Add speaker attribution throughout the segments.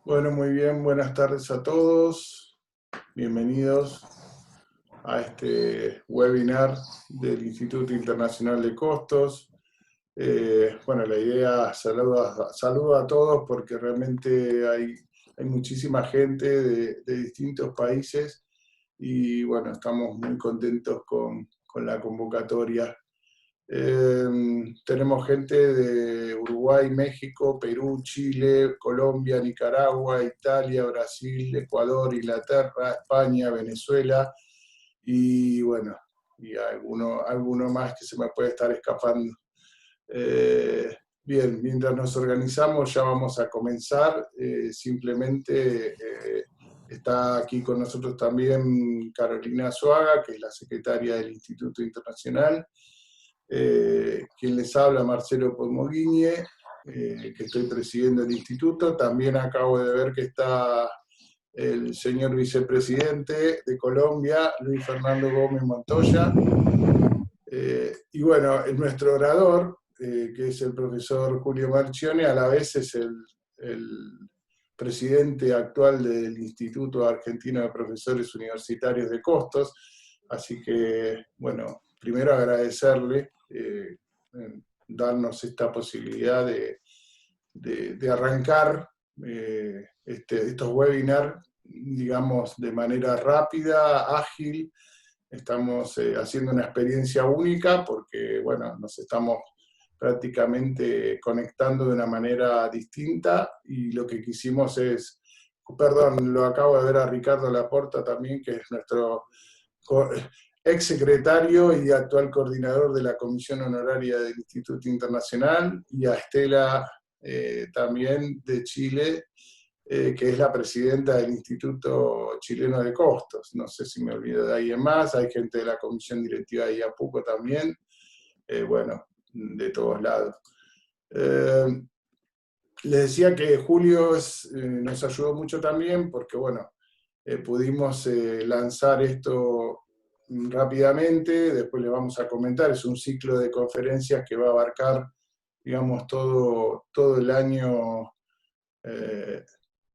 Speaker 1: Bueno, muy bien, buenas tardes a todos. Bienvenidos a este webinar del Instituto Internacional de Costos. Bueno, la idea, saludo a todos porque realmente hay muchísima gente de distintos países y bueno, estamos muy contentos con la convocatoria. Tenemos gente de Uruguay, México, Perú, Chile, Colombia, Nicaragua, Italia, Brasil, Ecuador, Inglaterra, España, Venezuela y bueno, y alguno más que se me puede estar escapando. Bien, mientras nos organizamos ya vamos a comenzar. Simplemente está aquí con nosotros también Carolina Azuaga, que es la secretaria del Instituto Internacional. Quien les habla, Marcelo Podmoguiñe, que estoy presidiendo el instituto. También acabo de ver que está el señor vicepresidente de Colombia, Luis Fernando Gómez Montoya. Y bueno, nuestro orador, que es el profesor Julio Marchione, a la vez es el presidente actual del Instituto Argentino de Profesores Universitarios de Costos. Así que, bueno, primero agradecerle darnos esta posibilidad de arrancar estos webinars, digamos, de manera rápida, ágil. Estamos haciendo una experiencia única porque, bueno, nos estamos prácticamente conectando de una manera distinta y lo que quisimos es, perdón, lo acabo de ver a Ricardo Laporta también, que es nuestro ex secretario y actual coordinador de la Comisión Honoraria del Instituto Internacional, y a Estela también de Chile, que es la presidenta del Instituto Chileno de Costos. No sé si me olvido de alguien más, hay gente de la Comisión Directiva de IAPUCO también, bueno, de todos lados. Les decía que Julio nos ayudó mucho también porque, bueno, pudimos lanzar esto rápidamente, después les vamos a comentar, es un ciclo de conferencias que va a abarcar, digamos, todo el año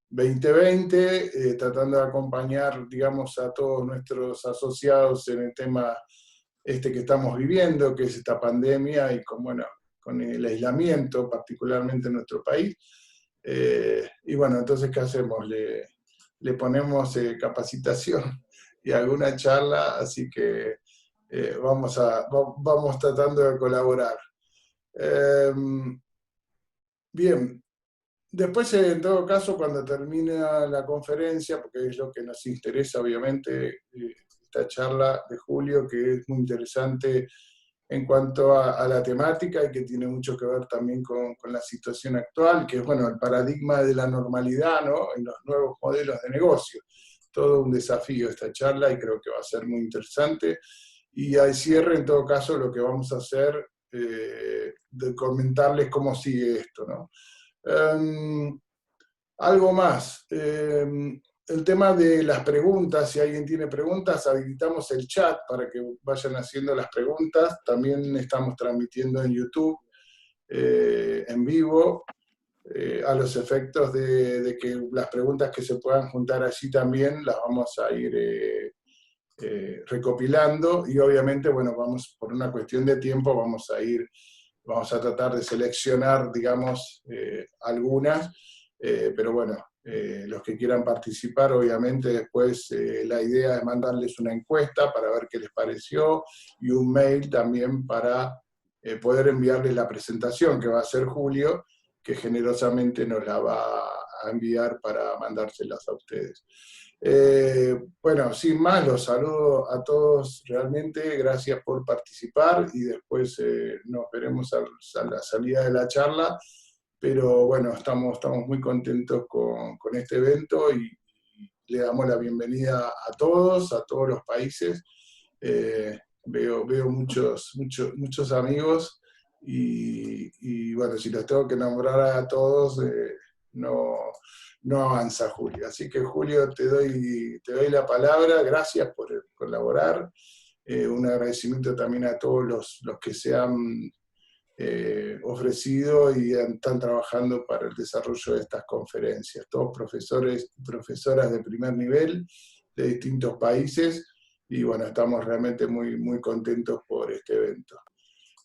Speaker 1: 2020, tratando de acompañar, digamos, a todos nuestros asociados en el tema que estamos viviendo, que es esta pandemia y bueno, con el aislamiento, particularmente en nuestro país. Y bueno, entonces, ¿qué hacemos? Le ponemos capacitación y alguna charla, así que vamos tratando de colaborar. Bien, después, en todo caso, cuando termina la conferencia, porque es lo que nos interesa, obviamente, esta charla de Julio, que es muy interesante en cuanto a la temática y que tiene mucho que ver también con la situación actual, que es, bueno, el paradigma de la normalidad, ¿no?, en los nuevos modelos de negocio. Todo un desafío esta charla y creo que va a ser muy interesante. Y al cierre, en todo caso, lo que vamos a hacer, de comentarles cómo sigue esto, ¿no? Algo más. El tema de las preguntas, si alguien tiene preguntas, habilitamos el chat para que vayan haciendo las preguntas. También estamos transmitiendo en YouTube en vivo, a los efectos de que las preguntas que se puedan juntar allí también las vamos a ir recopilando, y obviamente, bueno, por una cuestión de tiempo, vamos a tratar de seleccionar, digamos, algunas, pero bueno, los que quieran participar, obviamente después la idea es mandarles una encuesta para ver qué les pareció, y un mail también para poder enviarles la presentación que va a hacer Julio, que generosamente nos la va a enviar para mandárselas a ustedes. Bueno, sin más, los saludo a todos realmente, gracias por participar, y después nos veremos a la salida de la charla, pero bueno, estamos muy contentos con este evento y le damos la bienvenida a todos los países. Veo muchos amigos y bueno, si los tengo que nombrar a todos, no avanza Julio. Así que Julio, te doy la palabra, gracias por colaborar. Un agradecimiento también a todos los que se han ofrecido y están trabajando para el desarrollo de estas conferencias. Todos profesores y profesoras de primer nivel de distintos países, y bueno, estamos realmente muy, muy contentos por este evento.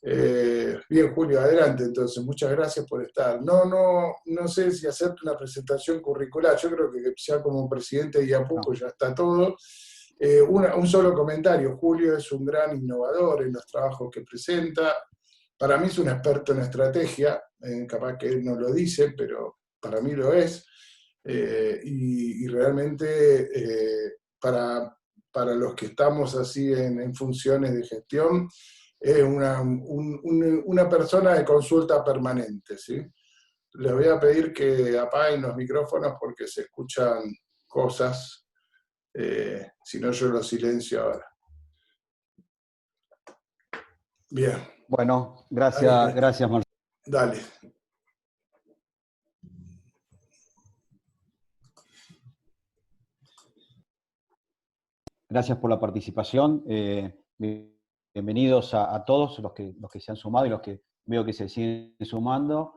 Speaker 1: Bien, Julio, adelante entonces, muchas gracias por estar. No sé si hacerte una presentación curricular, yo creo que ya como presidente y a poco ya está todo. Un solo comentario: Julio es un gran innovador en los trabajos que presenta. Para mí es un experto en estrategia, capaz que él no lo dice, pero para mí lo es. Y realmente para los que estamos así en funciones de gestión, es una persona de consulta permanente, ¿sí? Les voy a pedir que apaguen los micrófonos porque se escuchan cosas, si no yo los silencio ahora. Bien.
Speaker 2: Bueno, gracias, gracias Marcelo.
Speaker 1: Dale.
Speaker 2: Gracias por la participación. Bienvenidos a todos los que se han sumado y los que veo que se siguen sumando.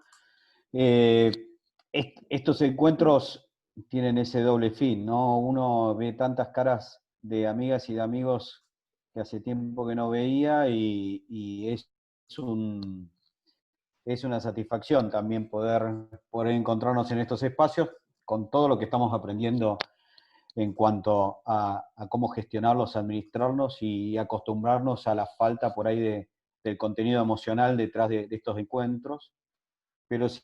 Speaker 2: Estos encuentros tienen ese doble fin, ¿no? Uno ve tantas caras de amigas y de amigos que hace tiempo que no veía y es una satisfacción también poder encontrarnos en estos espacios con todo lo que estamos aprendiendo en cuanto a cómo gestionarlos, administrarlos y acostumbrarnos a la falta por ahí del contenido emocional detrás de estos encuentros. Pero sí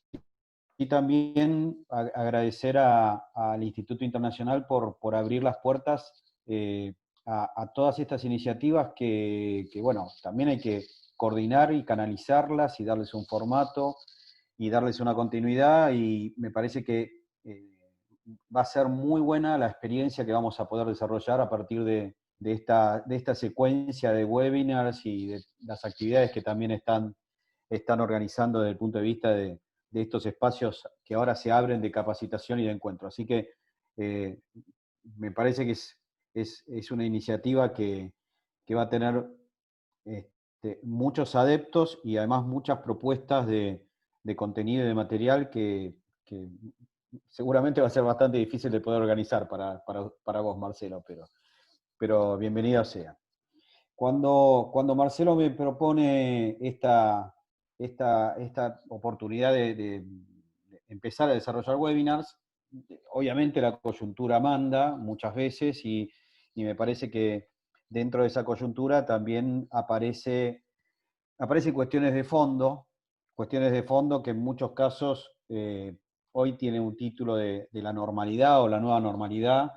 Speaker 2: también agradecer al Instituto Internacional por abrir las puertas a todas estas iniciativas que, bueno, también hay que coordinar y canalizarlas y darles un formato y darles una continuidad, y me parece que va a ser muy buena la experiencia que vamos a poder desarrollar a partir de esta secuencia de webinars y de las actividades que también están organizando desde el punto de vista de estos espacios que ahora se abren de capacitación y de encuentro. Así que me parece que es una iniciativa que va a tener muchos adeptos y además muchas propuestas de contenido y de material que seguramente va a ser bastante difícil de poder organizar para vos, Marcelo, pero bienvenido sea. Cuando Marcelo me propone esta oportunidad de empezar a desarrollar webinars, obviamente la coyuntura manda muchas veces y me parece que dentro de esa coyuntura también aparecen cuestiones de fondo que en muchos casos hoy tienen un título de la normalidad o la nueva normalidad.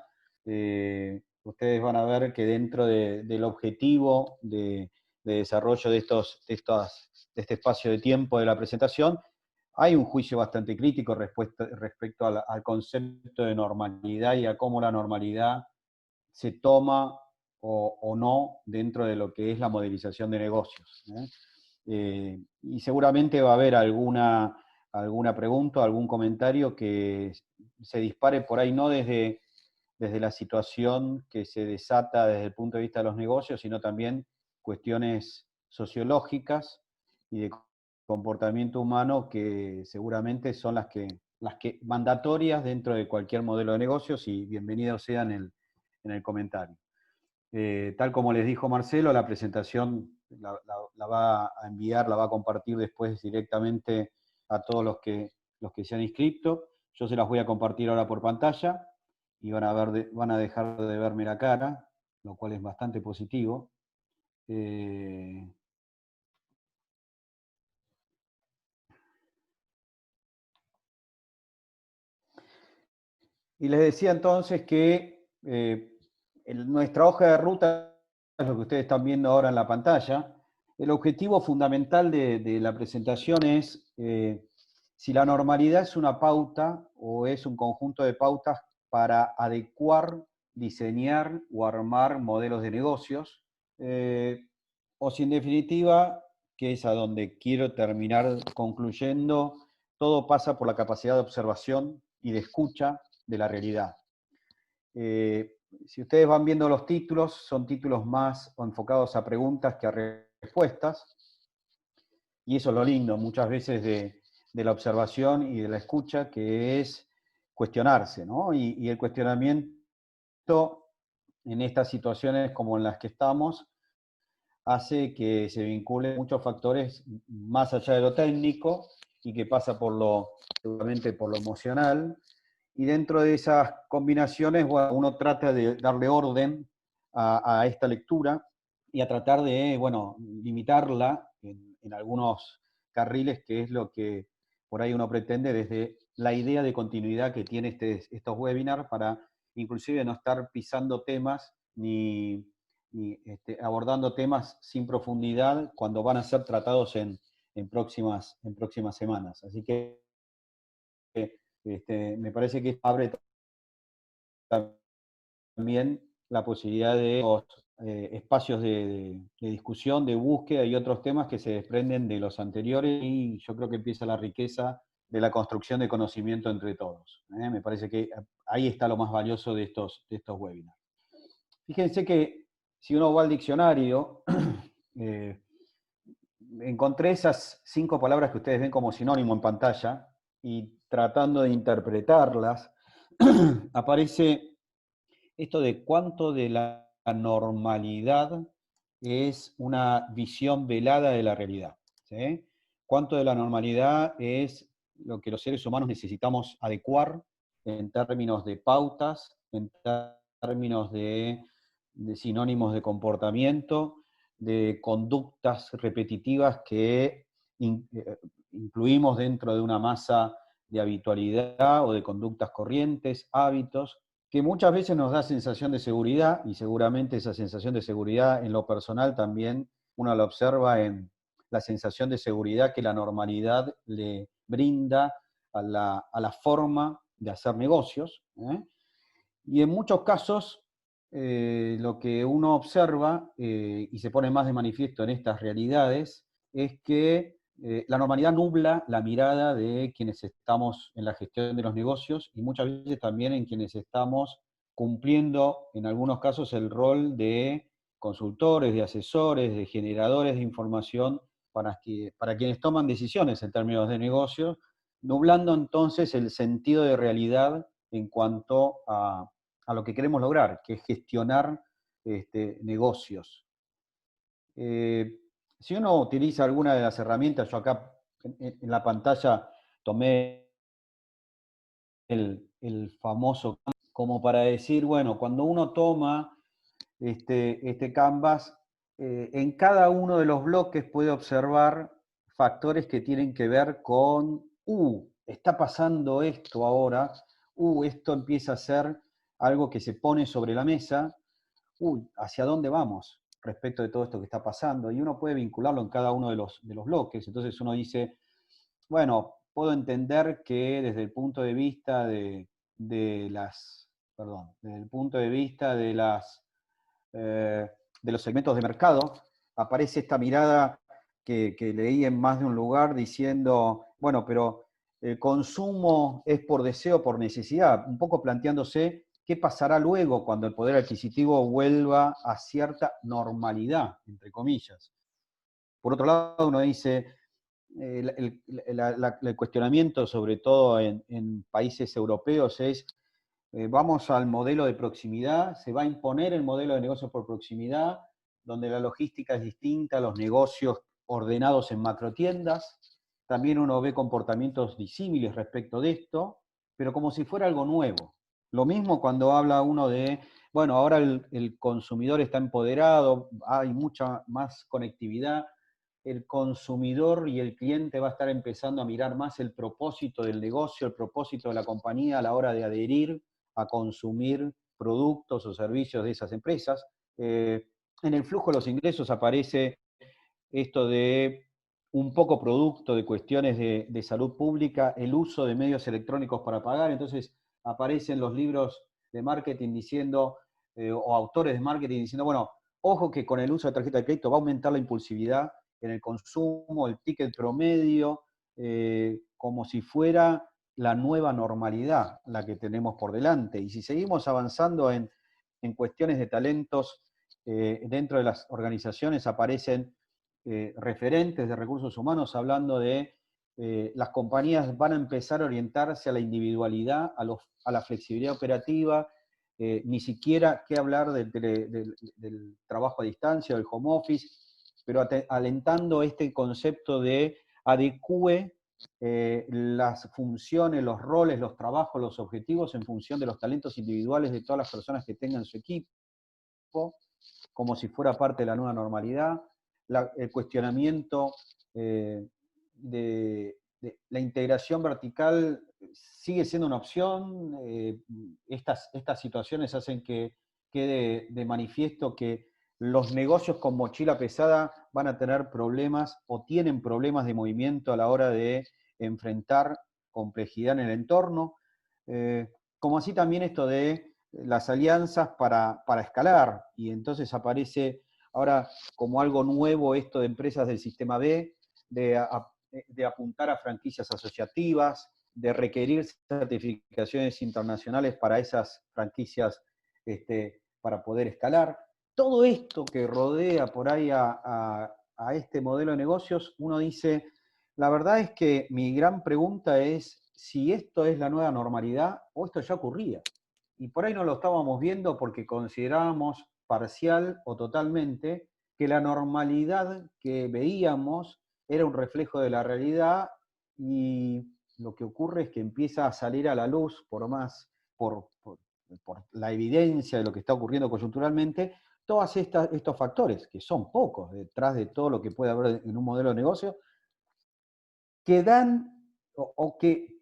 Speaker 2: Ustedes van a ver que dentro del objetivo de desarrollo de este espacio de tiempo de la presentación, hay un juicio bastante crítico respecto al concepto de normalidad y a cómo la normalidad se toma o no dentro de lo que es la modelización de negocios. Y seguramente va a haber alguna pregunta, algún comentario que se dispare por ahí, no desde la situación que se desata desde el punto de vista de los negocios, sino también cuestiones sociológicas y de comportamiento humano que seguramente son las que mandatorias dentro de cualquier modelo de negocios, y bienvenidos sean en el comentario. Tal como les dijo Marcelo, la presentación la va a enviar, la va a compartir después directamente a todos los que se han inscrito. Yo se las voy a compartir ahora por pantalla y van a dejar de verme la cara, lo cual es bastante positivo. Y les decía entonces que nuestra hoja de ruta es lo que ustedes están viendo ahora en la pantalla. El objetivo fundamental de la presentación es si la normalidad es una pauta o es un conjunto de pautas para adecuar, diseñar o armar modelos de negocios, o si en definitiva, que es a donde quiero terminar concluyendo, todo pasa por la capacidad de observación y de escucha de la realidad. Si ustedes van viendo los títulos, son títulos más enfocados a preguntas que a respuestas. y eso es lo lindo muchas veces de la observación y de la escucha, que es cuestionarse, ¿no? Y el cuestionamiento en estas situaciones como en las que estamos hace que se vinculen muchos factores más allá de lo técnico y que pasa seguramente por lo emocional. Y dentro de esas combinaciones, bueno, uno trata de darle orden a esta lectura y a tratar de, bueno, limitarla en algunos carriles, que es lo que por ahí uno pretende desde la idea de continuidad que tiene estos webinars, para inclusive no estar pisando temas ni abordando temas sin profundidad cuando van a ser tratados en próximas semanas. Así que me parece que abre también la posibilidad de espacios de discusión, de búsqueda y otros temas que se desprenden de los anteriores, y yo creo que empieza la riqueza de la construcción de conocimiento entre todos. Me parece que ahí está lo más valioso de estos webinars. Fíjense que si uno va al diccionario, encontré esas 5 palabras que ustedes ven como sinónimo en pantalla, y tratando de interpretarlas, aparece esto de cuánto de la normalidad es una visión velada de la realidad, ¿sí? Cuánto de la normalidad es lo que los seres humanos necesitamos adecuar en términos de pautas, en términos de sinónimos de comportamiento, de conductas repetitivas que incluimos dentro de una masa de habitualidad o de conductas corrientes, hábitos, que muchas veces nos da sensación de seguridad, y seguramente esa sensación de seguridad en lo personal también uno la observa en la sensación de seguridad que la normalidad le brinda a la forma de hacer negocios, ¿eh? Y en muchos casos lo que uno observa, y se pone más de manifiesto en estas realidades, es que la normalidad nubla la mirada de quienes estamos en la gestión de los negocios, y muchas veces también en quienes estamos cumpliendo, en algunos casos, el rol de consultores, de asesores, de generadores de información para quienes toman decisiones en términos de negocios, nublando entonces el sentido de realidad en cuanto a lo que queremos lograr, que es gestionar negocios. Si uno utiliza alguna de las herramientas, yo acá en la pantalla tomé el famoso, como para decir, bueno, cuando uno toma este canvas, en cada uno de los bloques puede observar factores que tienen que ver con, está pasando esto ahora, esto empieza a ser algo que se pone sobre la mesa, ¿hacia dónde vamos respecto de todo esto que está pasando? Y uno puede vincularlo en cada uno de los bloques. Entonces uno dice, bueno, puedo entender que desde el punto de vista desde el punto de vista de los segmentos de mercado, aparece esta mirada que leí en más de un lugar diciendo, bueno, pero el consumo es por deseo, por necesidad, un poco planteándose qué pasará luego cuando el poder adquisitivo vuelva a cierta normalidad, entre comillas. Por otro lado, uno dice, el cuestionamiento, sobre todo en países europeos, es vamos al modelo de proximidad, se va a imponer el modelo de negocio por proximidad, donde la logística es distinta, los negocios ordenados en macrotiendas. También uno ve comportamientos disímiles respecto de esto, pero como si fuera algo nuevo. Lo mismo cuando habla uno de, bueno, ahora el consumidor está empoderado, hay mucha más conectividad, el consumidor y el cliente va a estar empezando a mirar más el propósito del negocio, el propósito de la compañía a la hora de adherir a consumir productos o servicios de esas empresas. En el flujo de los ingresos aparece esto de, un poco producto de cuestiones de salud pública, el uso de medios electrónicos para pagar. Entonces aparecen los libros de marketing diciendo, o autores de marketing diciendo, bueno, ojo que con el uso de tarjeta de crédito va a aumentar la impulsividad en el consumo, el ticket promedio, como si fuera la nueva normalidad la que tenemos por delante. Y si seguimos avanzando en cuestiones de talentos dentro de las organizaciones, aparecen referentes de recursos humanos hablando de las compañías van a empezar a orientarse a la individualidad, a la flexibilidad operativa, ni siquiera qué hablar del trabajo a distancia, del home office, pero alentando este concepto de adecue las funciones, los roles, los trabajos, los objetivos en función de los talentos individuales de todas las personas que tengan su equipo, como si fuera parte de la nueva normalidad, el cuestionamiento de la integración vertical sigue siendo una opción. Estas situaciones hacen que quede de manifiesto que los negocios con mochila pesada van a tener problemas o tienen problemas de movimiento a la hora de enfrentar complejidad en el entorno, como así también esto de las alianzas para escalar, y entonces aparece ahora como algo nuevo esto de empresas del sistema B, de apuntar a franquicias asociativas, de requerir certificaciones internacionales para esas franquicias para poder escalar. Todo esto que rodea por ahí a este modelo de negocios, uno dice, la verdad es que mi gran pregunta es si esto es la nueva normalidad o esto ya ocurría. Y por ahí no lo estábamos viendo porque considerábamos parcial o totalmente que la normalidad que veíamos era un reflejo de la realidad, y lo que ocurre es que empieza a salir a la luz, por la evidencia de lo que está ocurriendo coyunturalmente, todos estos factores, que son pocos detrás de todo lo que puede haber en un modelo de negocio, que dan o que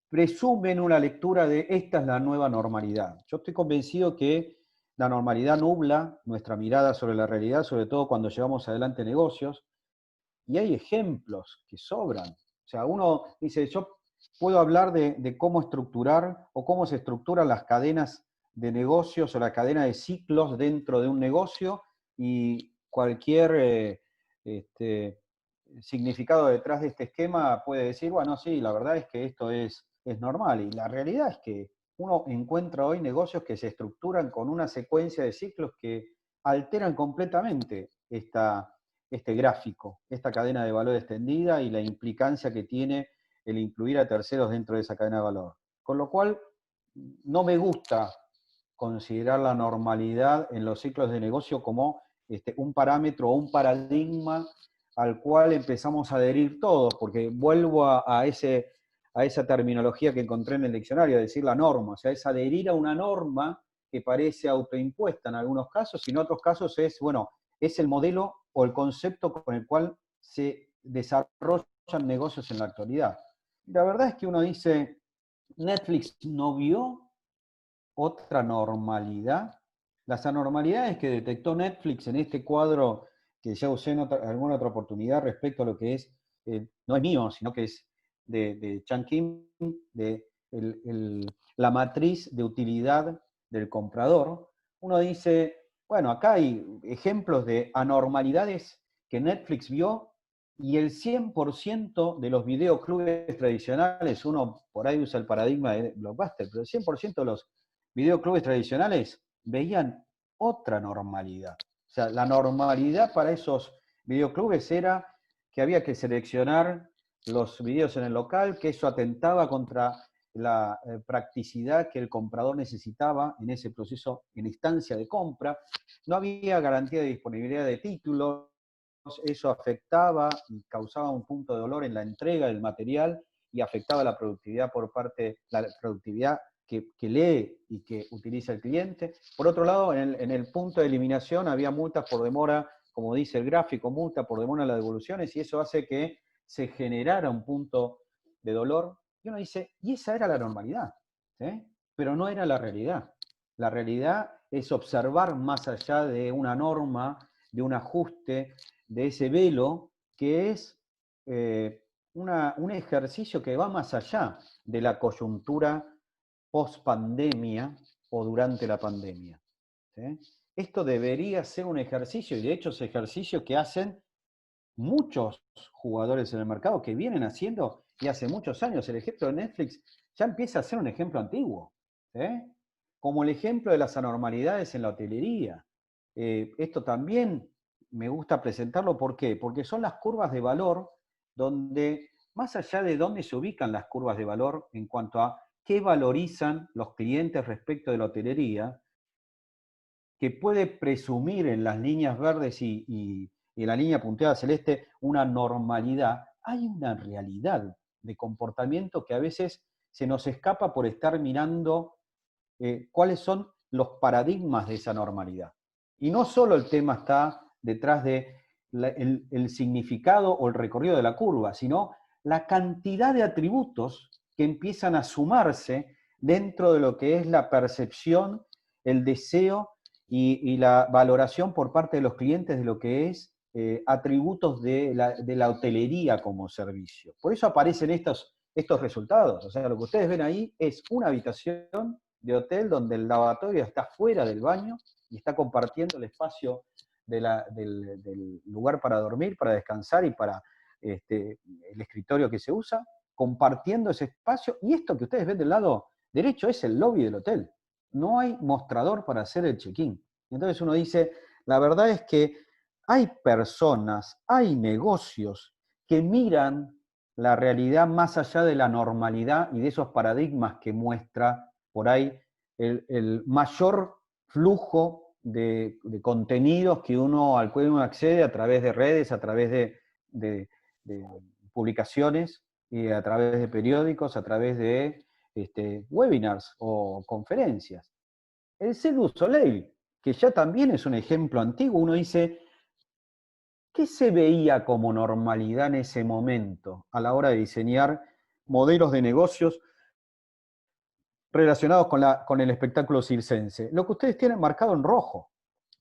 Speaker 2: presumen una lectura de esta es la nueva normalidad. Yo estoy convencido que la normalidad nubla nuestra mirada sobre la realidad, sobre todo cuando llevamos adelante negocios, y hay ejemplos que sobran. O sea, uno dice, yo puedo hablar de cómo estructurar o cómo se estructuran las cadenas de negocios o la cadena de ciclos dentro de un negocio, y cualquier significado detrás de este esquema puede decir, bueno, sí, la verdad es que esto es normal. Y la realidad es que uno encuentra hoy negocios que se estructuran con una secuencia de ciclos que alteran completamente este gráfico, esta cadena de valor extendida y la implicancia que tiene el incluir a terceros dentro de esa cadena de valor. Con lo cual, no me gusta considerar la normalidad en los ciclos de negocio como un parámetro o un paradigma al cual empezamos a adherir todos, porque vuelvo a esa terminología que encontré en el diccionario, de decir la norma, o sea, es adherir a una norma que parece autoimpuesta en algunos casos, y en otros casos es, bueno, es el modelo o el concepto con el cual se desarrollan negocios en la actualidad. Y la verdad es que uno dice, Netflix no vio otra normalidad. Las anormalidades que detectó Netflix en este cuadro que ya usé en alguna otra oportunidad respecto a lo que es, no es mío, sino que es de Chan Kim, de la matriz de utilidad del comprador. Uno dice, bueno, acá hay ejemplos de anormalidades que Netflix vio, y el 100% de los videoclubes tradicionales, uno por ahí usa el paradigma de Blockbuster, pero el 100% de los videoclubes tradicionales veían otra normalidad. O sea, la normalidad para esos videoclubes era que había que seleccionar los videos en el local, que eso atentaba contra la practicidad que el comprador necesitaba en ese proceso, en instancia de compra. No había garantía de disponibilidad de títulos, eso afectaba y causaba un punto de dolor en la entrega del material y afectaba la productividad la productividad que lee y que utiliza el cliente. Por otro lado, en el punto de eliminación había multas por demora, como dice el gráfico, multa por demora en las devoluciones, y eso hace que se generara un punto de dolor. Y uno dice, y esa era la normalidad, ¿sí? Pero no era la realidad. La realidad es observar más allá de una norma, de un ajuste, de ese velo, que es un ejercicio que va más allá de la coyuntura post-pandemia o durante la pandemia, ¿sí? Esto debería ser un ejercicio, y de hecho es ejercicio que hacen muchos jugadores en el mercado, que vienen haciendo, y hace muchos años. El ejemplo de Netflix ya empieza a ser un ejemplo antiguo, ¿sí? Como el ejemplo de las anormalidades en la hotelería. Esto también me gusta presentarlo. ¿Por qué? Porque son las curvas de valor donde, más allá de dónde se ubican las curvas de valor en cuanto a qué valorizan los clientes respecto de la hotelería, que puede presumir en las líneas verdes y en la línea punteada celeste una normalidad, hay una realidad de comportamiento que a veces se nos escapa por estar mirando cuáles son los paradigmas de esa normalidad. Y no solo el tema está detrás de el significado o el recorrido de la curva, sino la cantidad de atributos que empiezan a sumarse dentro de lo que es la percepción, el deseo y la valoración por parte de los clientes de lo que es atributos de la hotelería como servicio. Por eso aparecen estos resultados. O sea, lo que ustedes ven ahí es una habitación de hotel donde el lavatorio está fuera del baño y está compartiendo el espacio del lugar para dormir, para descansar y para el escritorio que se usa, compartiendo ese espacio. Y esto que ustedes ven del lado derecho es el lobby del hotel. No hay mostrador para hacer el check-in. Entonces uno dice, la verdad es que hay personas, hay negocios que miran la realidad más allá de la normalidad y de esos paradigmas que muestra por ahí el mayor flujo de contenidos que al cual uno accede a través de redes, a través de publicaciones, y a través de periódicos, a través de webinars o conferencias. El Cirque du Soleil, que ya también es un ejemplo antiguo, uno dice, ¿qué se veía como normalidad en ese momento a la hora de diseñar modelos de negocios relacionados con el espectáculo circense? Lo que ustedes tienen marcado en rojo.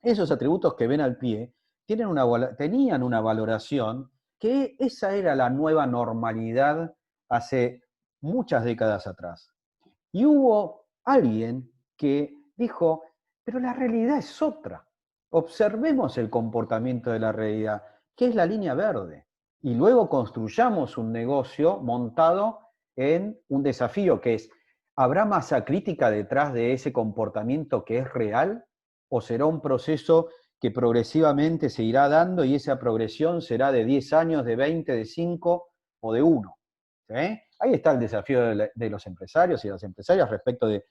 Speaker 2: Esos atributos que ven al pie tenían una valoración que esa era la nueva normalidad hace muchas décadas atrás. Y hubo alguien que dijo, pero la realidad es otra. Observemos el comportamiento de la realidad, que es la línea verde. Y luego construyamos un negocio montado en un desafío que es, ¿habrá masa crítica detrás de ese comportamiento que es real? ¿O será un proceso que progresivamente se irá dando y esa progresión será de 10 años, de 20, de 5 o de 1? ¿Sí? Ahí está el desafío de los empresarios y de las empresarias respecto de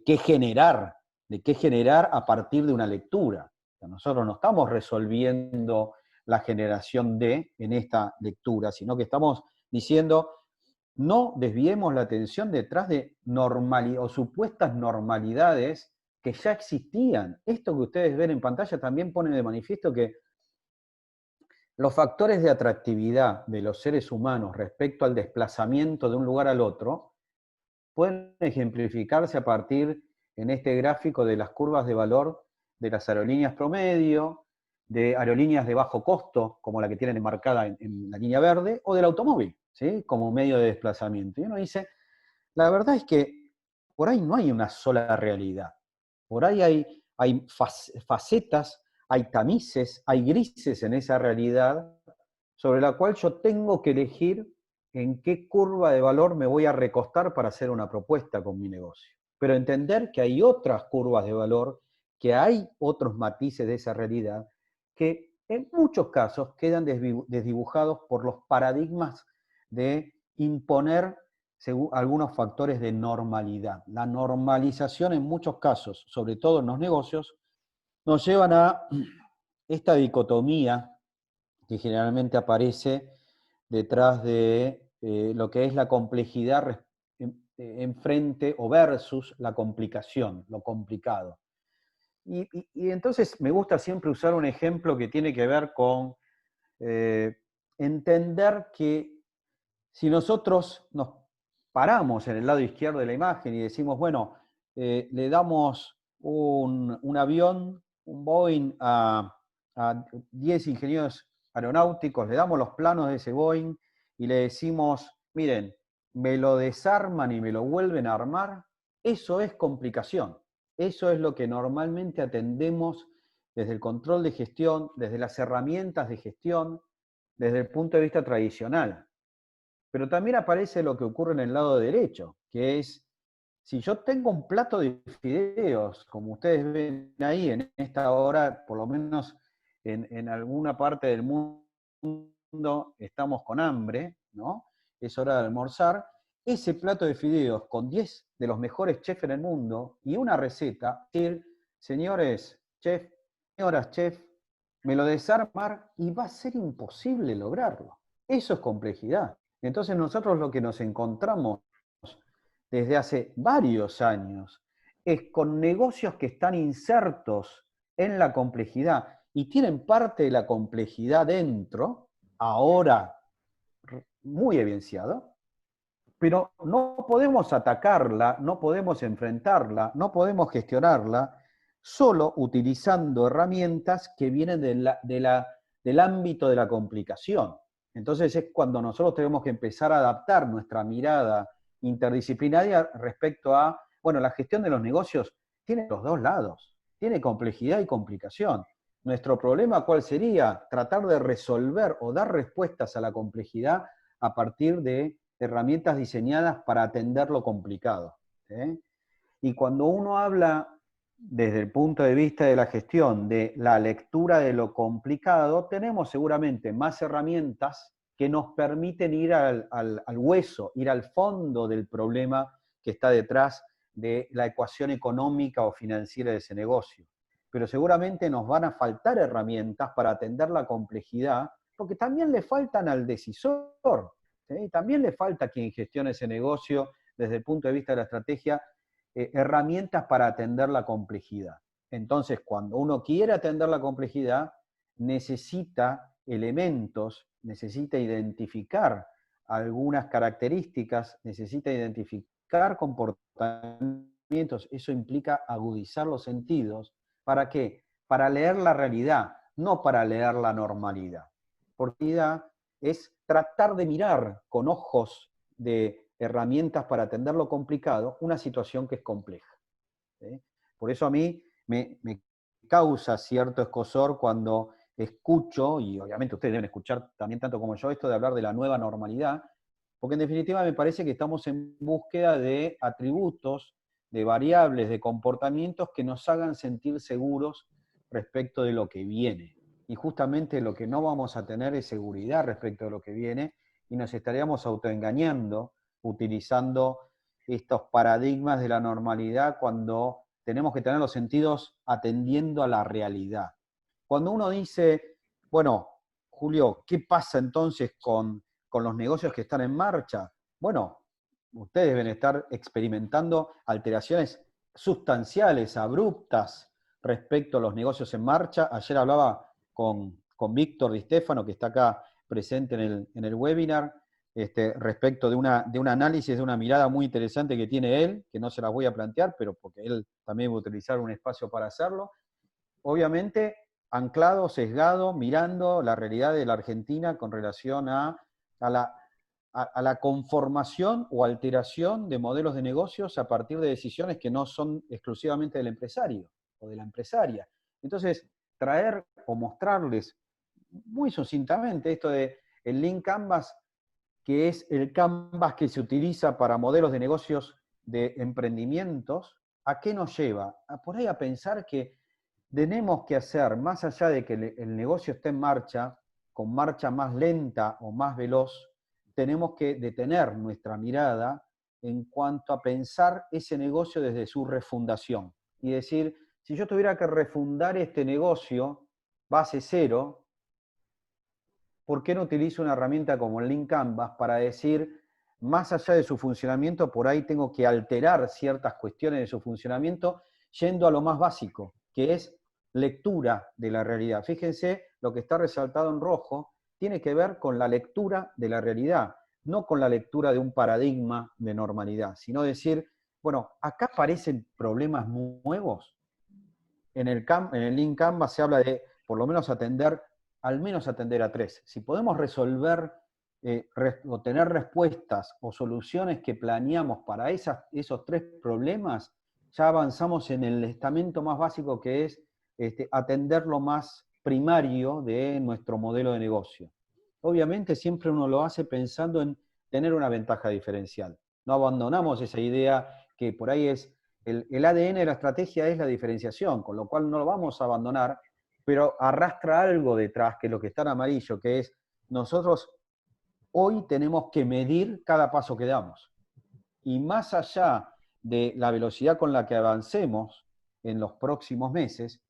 Speaker 2: qué generar a partir de una lectura. O sea, nosotros no estamos resolviendo la generación en esta lectura, sino que estamos diciendo, no desviemos la atención detrás de o supuestas normalidades que ya existían. Esto que ustedes ven en pantalla también pone de manifiesto que los factores de atractividad de los seres humanos respecto al desplazamiento de un lugar al otro pueden ejemplificarse a partir, en este gráfico, de las curvas de valor de las aerolíneas promedio, de aerolíneas de bajo costo, como la que tienen enmarcada en la línea verde, o del automóvil, ¿sí? Como medio de desplazamiento. Y uno dice, la verdad es que por ahí no hay una sola realidad. Por ahí hay facetas, hay tamices, hay grises en esa realidad sobre la cual yo tengo que elegir en qué curva de valor me voy a recostar para hacer una propuesta con mi negocio. Pero entender que hay otras curvas de valor, que hay otros matices de esa realidad, que en muchos casos quedan desdibujados por los paradigmas de imponer algunos factores de normalidad. La normalización en muchos casos, sobre todo en los negocios, nos llevan a esta dicotomía que generalmente aparece detrás de lo que es la complejidad enfrente o versus la complicación, lo complicado. Y entonces me gusta siempre usar un ejemplo que tiene que ver con entender que si nosotros nos paramos en el lado izquierdo de la imagen y decimos, bueno, le damos un avión, un Boeing a 10 ingenieros aeronáuticos, le damos los planos de ese Boeing y le decimos, miren, me lo desarman y me lo vuelven a armar, eso es complicación. Eso es lo que normalmente atendemos desde el control de gestión, desde las herramientas de gestión, desde el punto de vista tradicional. Pero también aparece lo que ocurre en el lado derecho, que es, si yo tengo un plato de fideos, como ustedes ven ahí en esta hora, por lo menos en alguna parte del mundo estamos con hambre, ¿no? Es hora de almorzar, ese plato de fideos con 10 de los mejores chefs en el mundo y una receta, decir, señores chef, señoras chef, me lo desarmar y va a ser imposible lograrlo. Eso es complejidad. Entonces nosotros lo que nos encontramos desde hace varios años es con negocios que están insertos en la complejidad y tienen parte de la complejidad dentro, ahora muy evidenciado, pero no podemos atacarla, no podemos enfrentarla, no podemos gestionarla solo utilizando herramientas que vienen del ámbito de la complicación. Entonces es cuando nosotros tenemos que empezar a adaptar nuestra mirada interdisciplinaria respecto a, bueno, la gestión de los negocios tiene los dos lados, tiene complejidad y complicación. Nuestro problema, ¿cuál sería? Tratar de resolver o dar respuestas a la complejidad a partir de herramientas diseñadas para atender lo complicado. ¿Sí? Y cuando uno habla desde el punto de vista de la gestión de la lectura de lo complicado, tenemos seguramente más herramientas que nos permiten ir al hueso, ir al fondo del problema que está detrás de la ecuación económica o financiera de ese negocio. Pero seguramente nos van a faltar herramientas para atender la complejidad, porque también le faltan al decisor, ¿sí? También le falta a quien gestione ese negocio desde el punto de vista de la estrategia, herramientas para atender la complejidad. Entonces, cuando uno quiere atender la complejidad, necesita elementos, necesita identificar algunas características, necesita identificar comportamientos. Eso implica agudizar los sentidos. ¿Para qué? Para leer la realidad, no para leer la normalidad. Porque la realidad es tratar de mirar con ojos de herramientas para atender lo complicado, una situación que es compleja. ¿Sí? Por eso a mí me causa cierto escozor cuando escucho, y obviamente ustedes deben escuchar también tanto como yo, esto de hablar de la nueva normalidad, porque en definitiva me parece que estamos en búsqueda de atributos, de variables, de comportamientos que nos hagan sentir seguros respecto de lo que viene. Y justamente lo que no vamos a tener es seguridad respecto de lo que viene, y nos estaríamos autoengañando utilizando estos paradigmas de la normalidad cuando tenemos que tener los sentidos atendiendo a la realidad. Cuando uno dice, bueno, Julio, ¿qué pasa entonces con los negocios que están en marcha? Bueno, ustedes deben estar experimentando alteraciones sustanciales, abruptas, respecto a los negocios en marcha. Ayer hablaba con Víctor Di Stefano, que está acá presente en el webinar, respecto de un análisis, de una mirada muy interesante que tiene él, que no se las voy a plantear, pero porque él también va a utilizar un espacio para hacerlo. Obviamente, anclado, sesgado, mirando la realidad de la Argentina con relación a la conformación o alteración de modelos de negocios a partir de decisiones que no son exclusivamente del empresario o de la empresaria. Entonces, traer o mostrarles muy sucintamente esto de el Lean Canvas, que es el canvas que se utiliza para modelos de negocios de emprendimientos, ¿a qué nos lleva? Por ahí a pensar que tenemos que hacer, más allá de que el negocio esté en marcha, con marcha más lenta o más veloz, tenemos que detener nuestra mirada en cuanto a pensar ese negocio desde su refundación. Y decir, si yo tuviera que refundar este negocio, base cero, ¿por qué no utilizo una herramienta como el Lean Canvas para decir, más allá de su funcionamiento, por ahí tengo que alterar ciertas cuestiones de su funcionamiento, yendo a lo más básico, que es lectura de la realidad? Fíjense, lo que está resaltado en rojo tiene que ver con la lectura de la realidad, no con la lectura de un paradigma de normalidad, sino decir, bueno, acá aparecen problemas nuevos. En el Lean Canvas se habla de, por lo menos, al menos atender a 3. Si podemos resolver o tener respuestas o soluciones que planeamos para esos 3 problemas, ya avanzamos en el estamento más básico, que es atender lo más primario de nuestro modelo de negocio. Obviamente siempre uno lo hace pensando en tener una ventaja diferencial. No abandonamos esa idea que por ahí es el ADN de la estrategia, es la diferenciación, con lo cual no lo vamos a abandonar, pero arrastra algo detrás, que es lo que está en amarillo, que es nosotros hoy tenemos que medir cada paso que damos. Y más allá de la velocidad con la que avancemos en los próximos meses,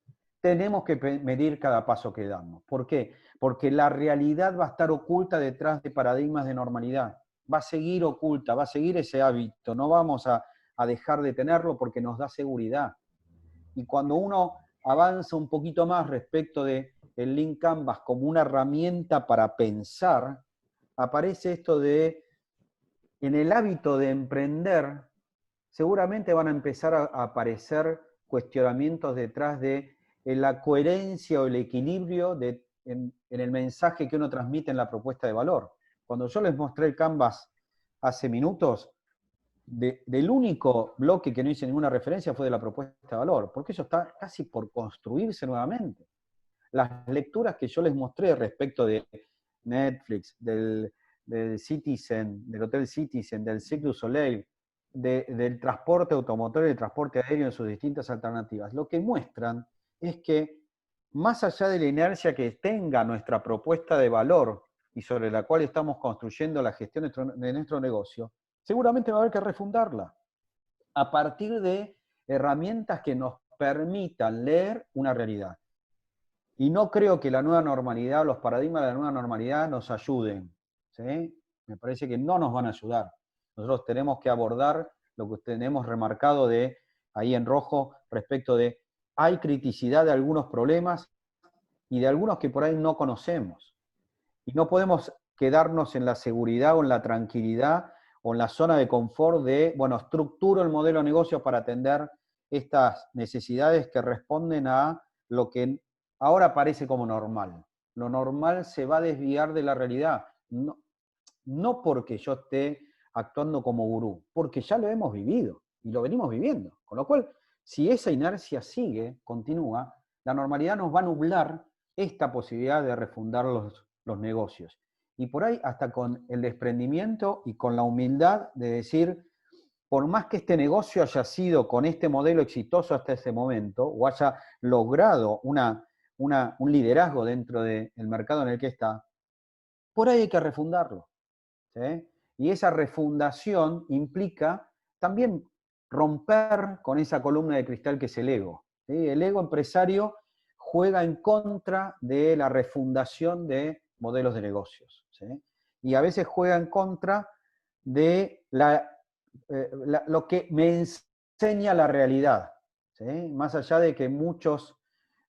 Speaker 2: tenemos que medir cada paso que damos. ¿Por qué? Porque la realidad va a estar oculta detrás de paradigmas de normalidad. Va a seguir oculta, va a seguir ese hábito. No vamos a dejar de tenerlo porque nos da seguridad. Y cuando uno avanza un poquito más respecto de el Lean Canvas como una herramienta para pensar, aparece esto de, en el hábito de emprender, seguramente van a empezar a aparecer cuestionamientos detrás de la coherencia o el equilibrio en el mensaje que uno transmite en la propuesta de valor. Cuando yo les mostré el Canvas hace minutos, del único bloque que no hice ninguna referencia fue de la propuesta de valor, porque eso está casi por construirse nuevamente. Las lecturas que yo les mostré respecto de Netflix, del Citizen, del Hotel Citizen, del Cirque du Soleil, del transporte automotor y del transporte aéreo en sus distintas alternativas, lo que muestran es que más allá de la inercia que tenga nuestra propuesta de valor y sobre la cual estamos construyendo la gestión de nuestro negocio, seguramente va a haber que refundarla a partir de herramientas que nos permitan leer una realidad. Y no creo que la nueva normalidad, los paradigmas de la nueva normalidad nos ayuden, ¿sí? Me parece que no nos van a ayudar. Nosotros tenemos que abordar lo que tenemos remarcado de ahí en rojo respecto de hay criticidad de algunos problemas y de algunos que por ahí no conocemos. Y no podemos quedarnos en la seguridad o en la tranquilidad o en la zona de confort de, bueno, estructuro el modelo de negocio para atender estas necesidades que responden a lo que ahora parece como normal. Lo normal se va a desviar de la realidad. No, no porque yo esté actuando como gurú, porque ya lo hemos vivido y lo venimos viviendo. Con lo cual, si esa inercia sigue, continúa, la normalidad nos va a nublar esta posibilidad de refundar los negocios. Y por ahí hasta con el desprendimiento y con la humildad de decir, por más que este negocio haya sido con este modelo exitoso hasta ese momento, o haya logrado un liderazgo dentro del mercado en el que está, por ahí hay que refundarlo, ¿sí? Y esa refundación implica también romper con esa columna de cristal que es el ego, ¿sí? El ego empresario juega en contra de la refundación de modelos de negocios, ¿sí? Y a veces juega en contra de lo que me enseña la realidad, ¿sí? Más allá de que muchos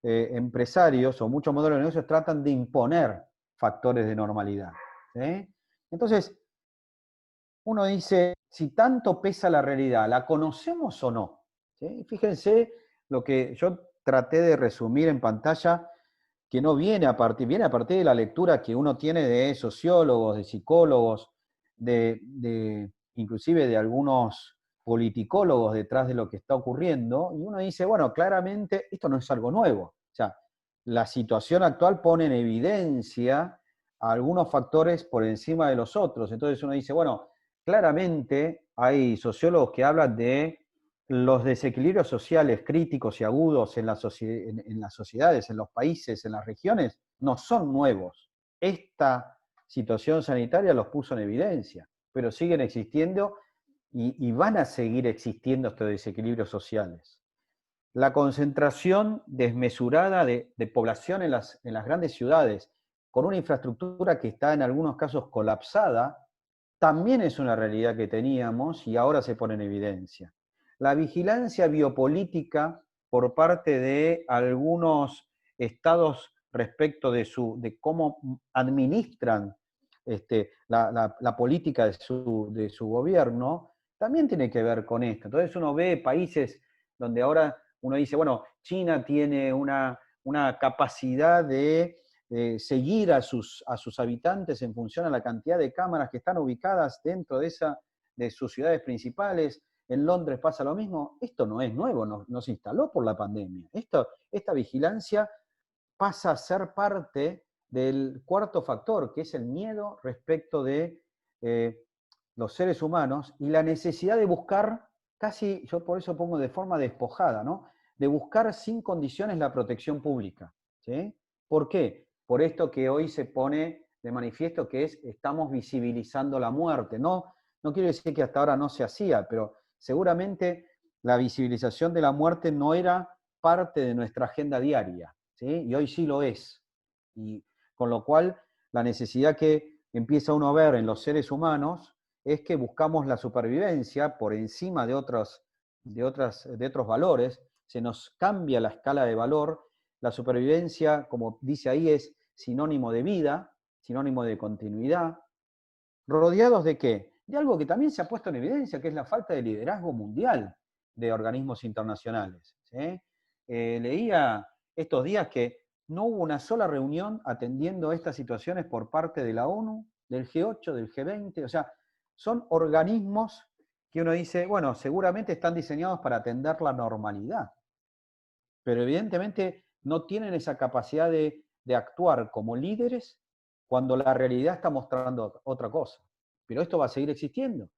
Speaker 2: empresarios o muchos modelos de negocios tratan de imponer factores de normalidad, ¿sí? Entonces, uno dice, si tanto pesa la realidad, ¿la conocemos o no? ¿Sí? Fíjense lo que yo traté de resumir en pantalla, que no viene viene a partir de la lectura que uno tiene de sociólogos, de psicólogos, inclusive de algunos politicólogos detrás de lo que está ocurriendo, y uno dice, bueno, claramente esto no es algo nuevo. O sea, la situación actual pone en evidencia algunos factores por encima de los otros. Entonces uno dice, bueno, claramente hay sociólogos que hablan de los desequilibrios sociales críticos y agudos en las sociedades, en los países, en las regiones, no son nuevos. Esta situación sanitaria los puso en evidencia, pero siguen existiendo y van a seguir existiendo estos desequilibrios sociales. La concentración desmesurada de población en las grandes ciudades, con una infraestructura que está en algunos casos colapsada, también es una realidad que teníamos y ahora se pone en evidencia. La vigilancia biopolítica por parte de algunos estados respecto de cómo administran la política de su gobierno, también tiene que ver con esto. Entonces uno ve países donde ahora uno dice, bueno, China tiene una capacidad de seguir a sus habitantes en función a la cantidad de cámaras que están ubicadas dentro de sus ciudades principales. En Londres pasa lo mismo. Esto no es nuevo, no se instaló por la pandemia. Esta vigilancia pasa a ser parte del cuarto factor, que es el miedo respecto de los seres humanos y la necesidad de buscar, casi, yo por eso pongo de forma despojada, ¿no? De buscar sin condiciones la protección pública, ¿sí? ¿Por qué? Por esto que hoy se pone de manifiesto, que es estamos visibilizando la muerte. No quiero decir que hasta ahora no se hacía, pero seguramente la visibilización de la muerte no era parte de nuestra agenda diaria, ¿sí? Y hoy sí lo es. Y con lo cual, la necesidad que empieza uno a ver en los seres humanos es que buscamos la supervivencia por encima de otros valores, se nos cambia la escala de valor, la supervivencia, como dice ahí, es sinónimo de vida, sinónimo de continuidad, rodeados de qué? De algo que también se ha puesto en evidencia, que es la falta de liderazgo mundial de organismos internacionales, ¿sí? Leía estos días que no hubo una sola reunión atendiendo estas situaciones por parte de la ONU, del G8, del G20, o sea, son organismos que uno dice, bueno, seguramente están diseñados para atender la normalidad, pero evidentemente no tienen esa capacidad de actuar como líderes cuando la realidad está mostrando otra cosa. Pero esto va a seguir existiendo.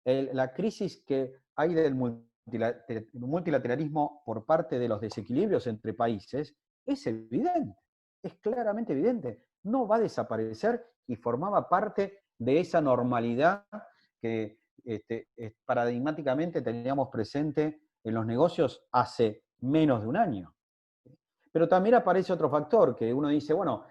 Speaker 2: La crisis que hay del multilateralismo por parte de los desequilibrios entre países es evidente, es claramente evidente. No va a desaparecer y formaba parte de esa normalidad que paradigmáticamente teníamos presente en los negocios hace menos de un año. Pero también aparece otro factor que uno dice, bueno,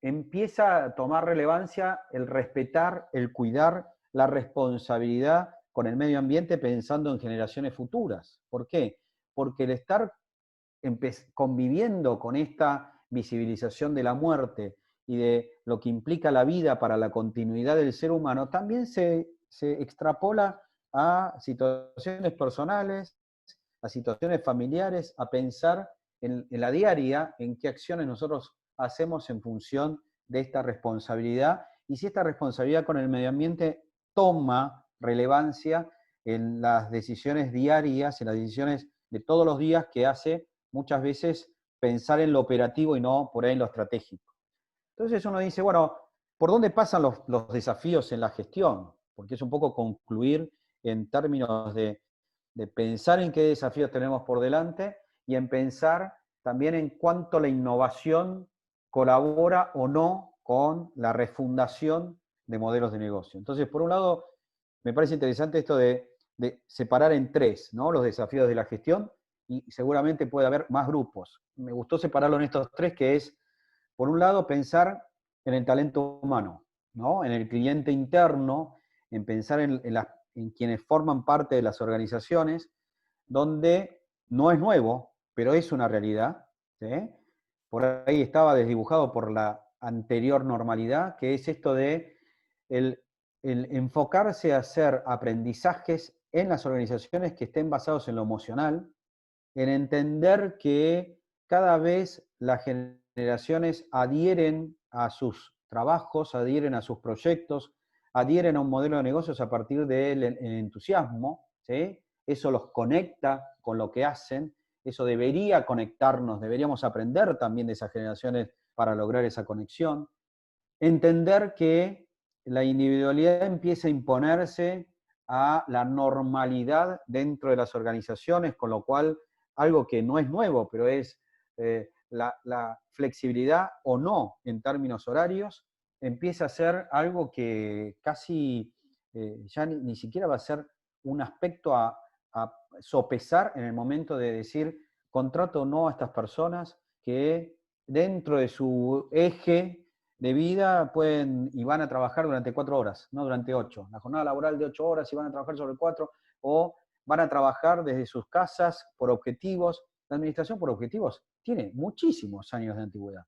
Speaker 2: empieza a tomar relevancia el respetar, el cuidar, la responsabilidad con el medio ambiente pensando en generaciones futuras. ¿Por qué? Porque el estar conviviendo con esta visibilización de la muerte y de lo que implica la vida para la continuidad del ser humano, también se extrapola a situaciones personales, a situaciones familiares, a pensar en la diaria, en qué acciones nosotros hacemos en función de esta responsabilidad y si esta responsabilidad con el medio ambiente toma relevancia en las decisiones diarias, en las decisiones de todos los días que hace muchas veces pensar en lo operativo y no por ahí en lo estratégico. Entonces uno dice, bueno, ¿por dónde pasan los desafíos en la gestión? Porque es un poco concluir en términos de pensar en qué desafíos tenemos por delante y en pensar también en cuánto la innovación colabora o no con la refundación de modelos de negocio. Entonces, por un lado, me parece interesante esto de separar en tres, ¿no? Los desafíos de la gestión y seguramente puede haber más grupos. Me gustó separarlo en estos tres, que es, por un lado, pensar en el talento humano, ¿no? En el cliente interno, en pensar en quienes forman parte de las organizaciones, donde no es nuevo, pero es una realidad, ¿sí? Por ahí estaba desdibujado por la anterior normalidad, que es esto de el, el enfocarse a hacer aprendizajes en las organizaciones que estén basados en lo emocional, en entender que cada vez las generaciones adhieren a sus trabajos, adhieren a sus proyectos, adhieren a un modelo de negocios a partir del entusiasmo, ¿sí? Eso los conecta con lo que hacen, eso debería conectarnos, deberíamos aprender también de esas generaciones para lograr esa conexión. Entender que la individualidad empieza a imponerse a la normalidad dentro de las organizaciones, con lo cual algo que no es nuevo, pero es la flexibilidad o no en términos horarios, empieza a ser algo que casi ya ni siquiera va a ser un aspecto a sopesar en el momento de decir contrato o no a estas personas que dentro de su eje de vida pueden y van a trabajar durante 4 horas, no durante 8. La jornada laboral de 8 horas y van a trabajar sobre 4, o van a trabajar desde sus casas por objetivos. La administración por objetivos tiene muchísimos años de antigüedad,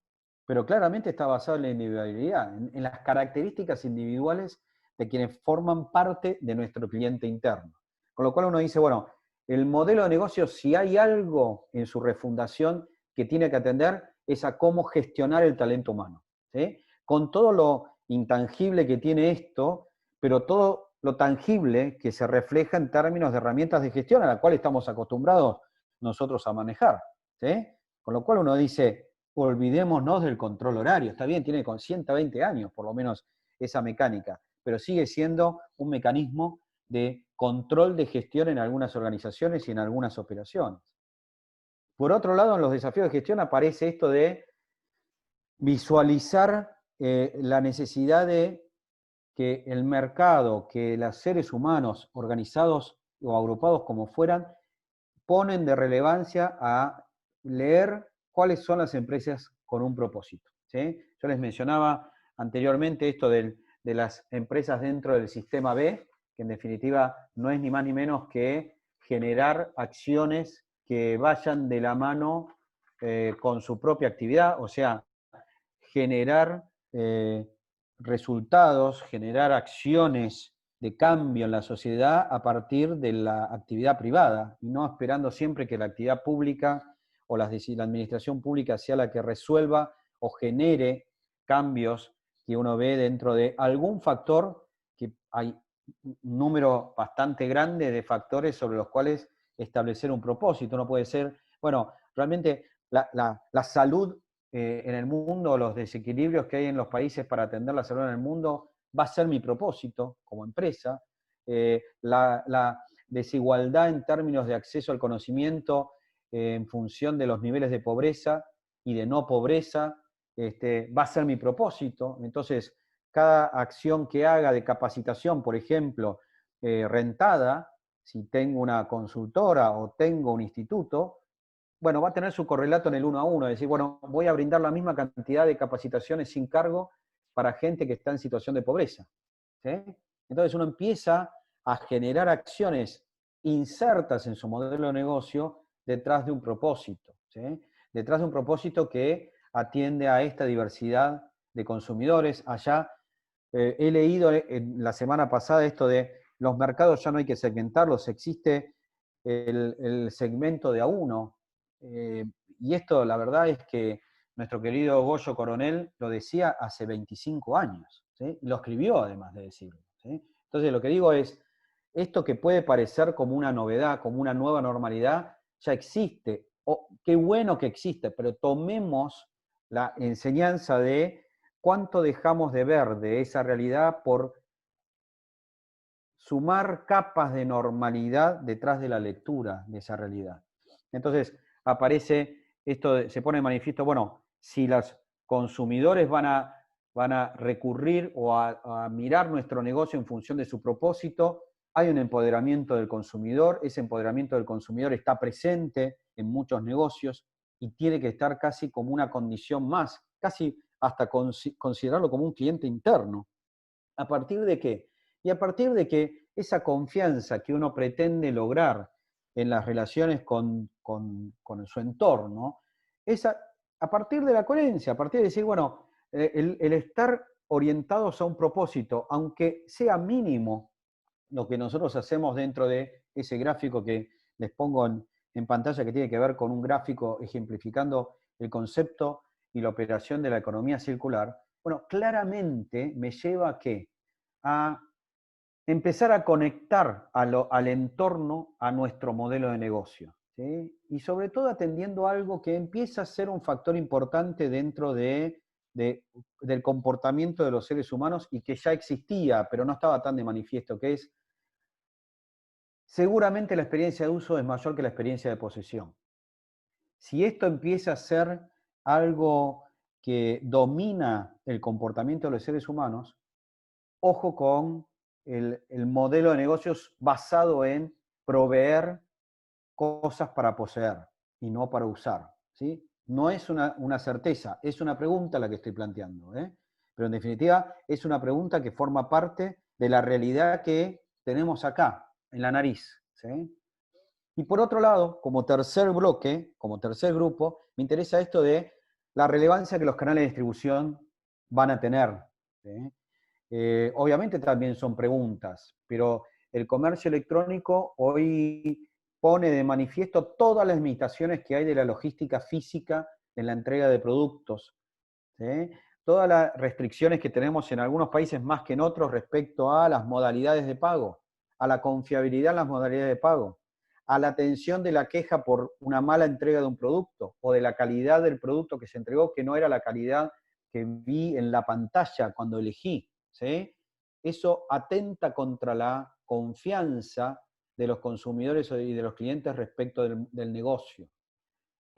Speaker 2: pero claramente está basada en la individualidad, en las características individuales de quienes forman parte de nuestro cliente interno. Con lo cual uno dice, bueno, el modelo de negocio, si hay algo en su refundación que tiene que atender, es a cómo gestionar el talento humano, ¿sí? Con todo lo intangible que tiene esto, pero todo lo tangible que se refleja en términos de herramientas de gestión a la cual estamos acostumbrados nosotros a manejar, ¿sí? Con lo cual uno dice, olvidémonos del control horario, está bien, tiene con 120 años por lo menos esa mecánica, pero sigue siendo un mecanismo de control de gestión en algunas organizaciones y en algunas operaciones. Por otro lado, en los desafíos de gestión aparece esto de visualizar la necesidad de que el mercado, que los seres humanos organizados o agrupados como fueran, ponen de relevancia a leer cuáles son las empresas con un propósito, ¿sí? Yo les mencionaba anteriormente esto de las empresas dentro del sistema B, que en definitiva no es ni más ni menos que generar acciones que vayan de la mano con su propia actividad, o sea, generar resultados, generar acciones de cambio en la sociedad a partir de la actividad privada y no esperando siempre que la actividad pública o la administración pública sea la que resuelva o genere cambios que uno ve dentro de algún factor, que hay un número bastante grande de factores sobre los cuales establecer un propósito. No puede ser, bueno, realmente la salud en el mundo, los desequilibrios que hay en los países para atender la salud en el mundo, va a ser mi propósito como empresa. La desigualdad en términos de acceso al conocimiento en función de los niveles de pobreza y de no pobreza, va a ser mi propósito. Entonces, cada acción que haga de capacitación, por ejemplo, rentada, si tengo una consultora o tengo un instituto, bueno, va a tener su correlato en el 1 a 1, es decir, bueno, voy a brindar la misma cantidad de capacitaciones sin cargo para gente que está en situación de pobreza, ¿sí? Entonces uno empieza a generar acciones insertas en su modelo de negocio detrás de un propósito, ¿sí? Detrás de un propósito que atiende a esta diversidad de consumidores. Allá he leído la semana pasada esto de los mercados ya no hay que segmentarlos, existe el segmento de a uno. Y esto la verdad es que nuestro querido Goyo Coronel lo decía hace 25 años, ¿sí? Lo escribió además de decirlo, ¿sí? Entonces lo que digo es, esto que puede parecer como una novedad, como una nueva normalidad, ya existe. Qué bueno que existe, pero tomemos la enseñanza de cuánto dejamos de ver de esa realidad por sumar capas de normalidad detrás de la lectura de esa realidad. Entonces aparece esto, se pone de manifiesto, bueno, si los consumidores van a recurrir o a mirar nuestro negocio en función de su propósito, hay un empoderamiento del consumidor, ese empoderamiento del consumidor está presente en muchos negocios y tiene que estar casi como una condición más, casi hasta considerarlo como un cliente interno. ¿A partir de qué? Y a partir de que esa confianza que uno pretende lograr en las relaciones con su entorno, es a partir de la coherencia, a partir de decir, bueno, el estar orientados a un propósito, aunque sea mínimo lo que nosotros hacemos dentro de ese gráfico que les pongo en pantalla, que tiene que ver con un gráfico ejemplificando el concepto y la operación de la economía circular, bueno, claramente me lleva a qué? A empezar a conectar al entorno, a nuestro modelo de negocio, ¿sí? Y sobre todo atendiendo a algo que empieza a ser un factor importante dentro del comportamiento de los seres humanos y que ya existía, pero no estaba tan de manifiesto, que es seguramente la experiencia de uso es mayor que la experiencia de posesión. Si esto empieza a ser algo que domina el comportamiento de los seres humanos, ojo con el modelo de negocios basado en proveer cosas para poseer y no para usar, ¿sí? No es una certeza, es una pregunta la que estoy planteando, ¿eh? Pero en definitiva es una pregunta que forma parte de la realidad que tenemos acá, en la nariz, ¿sí? Y por otro lado, como tercer bloque, como tercer grupo, me interesa esto de la relevancia que los canales de distribución van a tener, ¿sí? Obviamente también son preguntas, pero el comercio electrónico hoy pone de manifiesto todas las limitaciones que hay de la logística física en la entrega de productos, ¿sí? Todas las restricciones que tenemos en algunos países más que en otros respecto a las modalidades de pago, a la confiabilidad en las modalidades de pago, a la atención de la queja por una mala entrega de un producto o de la calidad del producto que se entregó que no era la calidad que vi en la pantalla cuando elegí, ¿sí? Eso atenta contra la confianza de los consumidores y de los clientes respecto del negocio.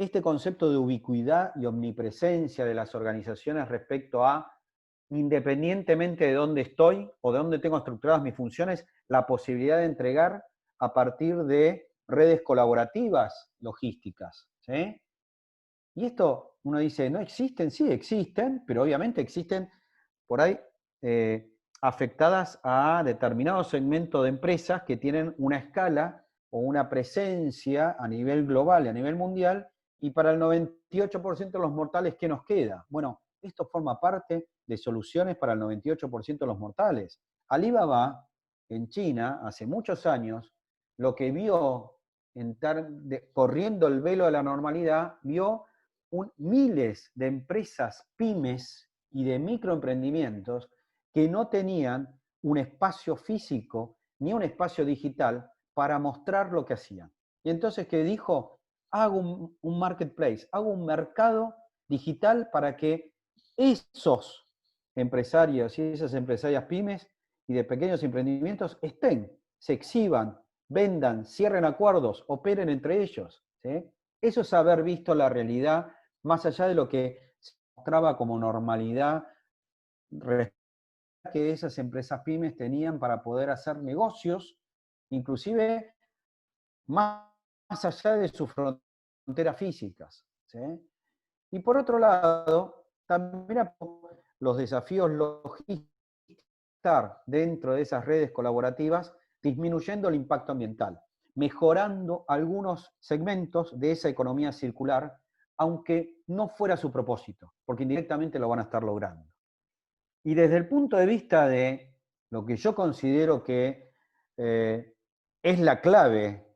Speaker 2: este concepto de ubicuidad y omnipresencia de las organizaciones respecto a, independientemente de dónde estoy o de dónde tengo estructuradas mis funciones, la posibilidad de entregar a partir de redes colaborativas logísticas. ¿Sí? Y esto uno dice, ¿no existen? Sí, existen, pero obviamente existen por ahí afectadas a determinados segmentos de empresas que tienen una escala o una presencia a nivel global y a nivel mundial, y para el 98% de los mortales, ¿qué nos queda? Bueno, esto forma parte de soluciones para el 98% de los mortales. Alibaba, en China, hace muchos años, lo que vio corriendo el velo de la normalidad, vio miles de empresas pymes y de microemprendimientos que no tenían un espacio físico ni un espacio digital para mostrar lo que hacían. Y entonces, ¿qué dijo? Hago un marketplace, hago un mercado digital para que esos empresarios y esas empresarias pymes y de pequeños emprendimientos estén, se exhiban, vendan, cierren acuerdos, operen entre ellos. ¿Sí? Eso es haber visto la realidad más allá de lo que se mostraba como normalidad que esas empresas pymes tenían para poder hacer negocios, inclusive más allá de sus fronteras físicas. ¿Sí? Y por otro lado, también los desafíos logísticos dentro de esas redes colaborativas, disminuyendo el impacto ambiental, mejorando algunos segmentos de esa economía circular, aunque no fuera su propósito, porque indirectamente lo van a estar logrando. Y desde el punto de vista de lo que yo considero que es la clave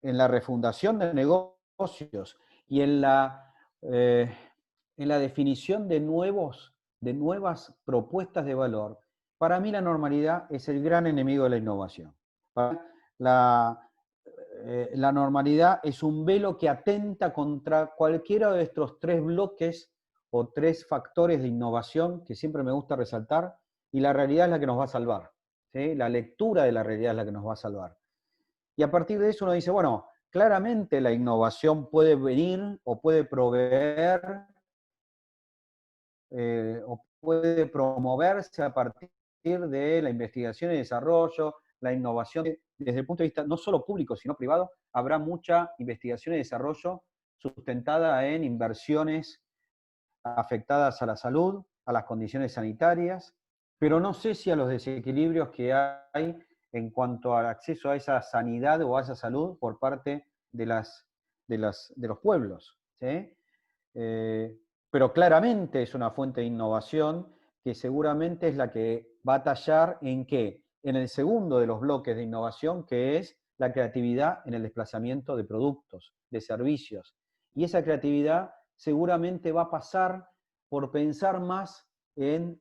Speaker 2: en la refundación de negocios y en la definición de nuevas propuestas de valor, para mí la normalidad es el gran enemigo de la innovación. La normalidad es un velo que atenta contra cualquiera de estos tres bloques o tres factores de innovación que siempre me gusta resaltar, y la realidad es la que nos va a salvar. ¿Sí? La lectura de la realidad es la que nos va a salvar. Y a partir de eso uno dice, bueno, claramente la innovación puede venir o puede proveer o puede promoverse a partir de la investigación y desarrollo, la innovación. Desde el punto de vista no solo público, sino privado, habrá mucha investigación y desarrollo sustentada en inversiones afectadas a la salud, a las condiciones sanitarias, pero no sé si a los desequilibrios que hay en cuanto al acceso a esa sanidad o a esa salud por parte de los pueblos. ¿Sí? Pero claramente es una fuente de innovación que seguramente es la que va a tallar en qué, en el segundo de los bloques de innovación, que es la creatividad en el desplazamiento de productos, de servicios. Y esa creatividad seguramente va a pasar por pensar más en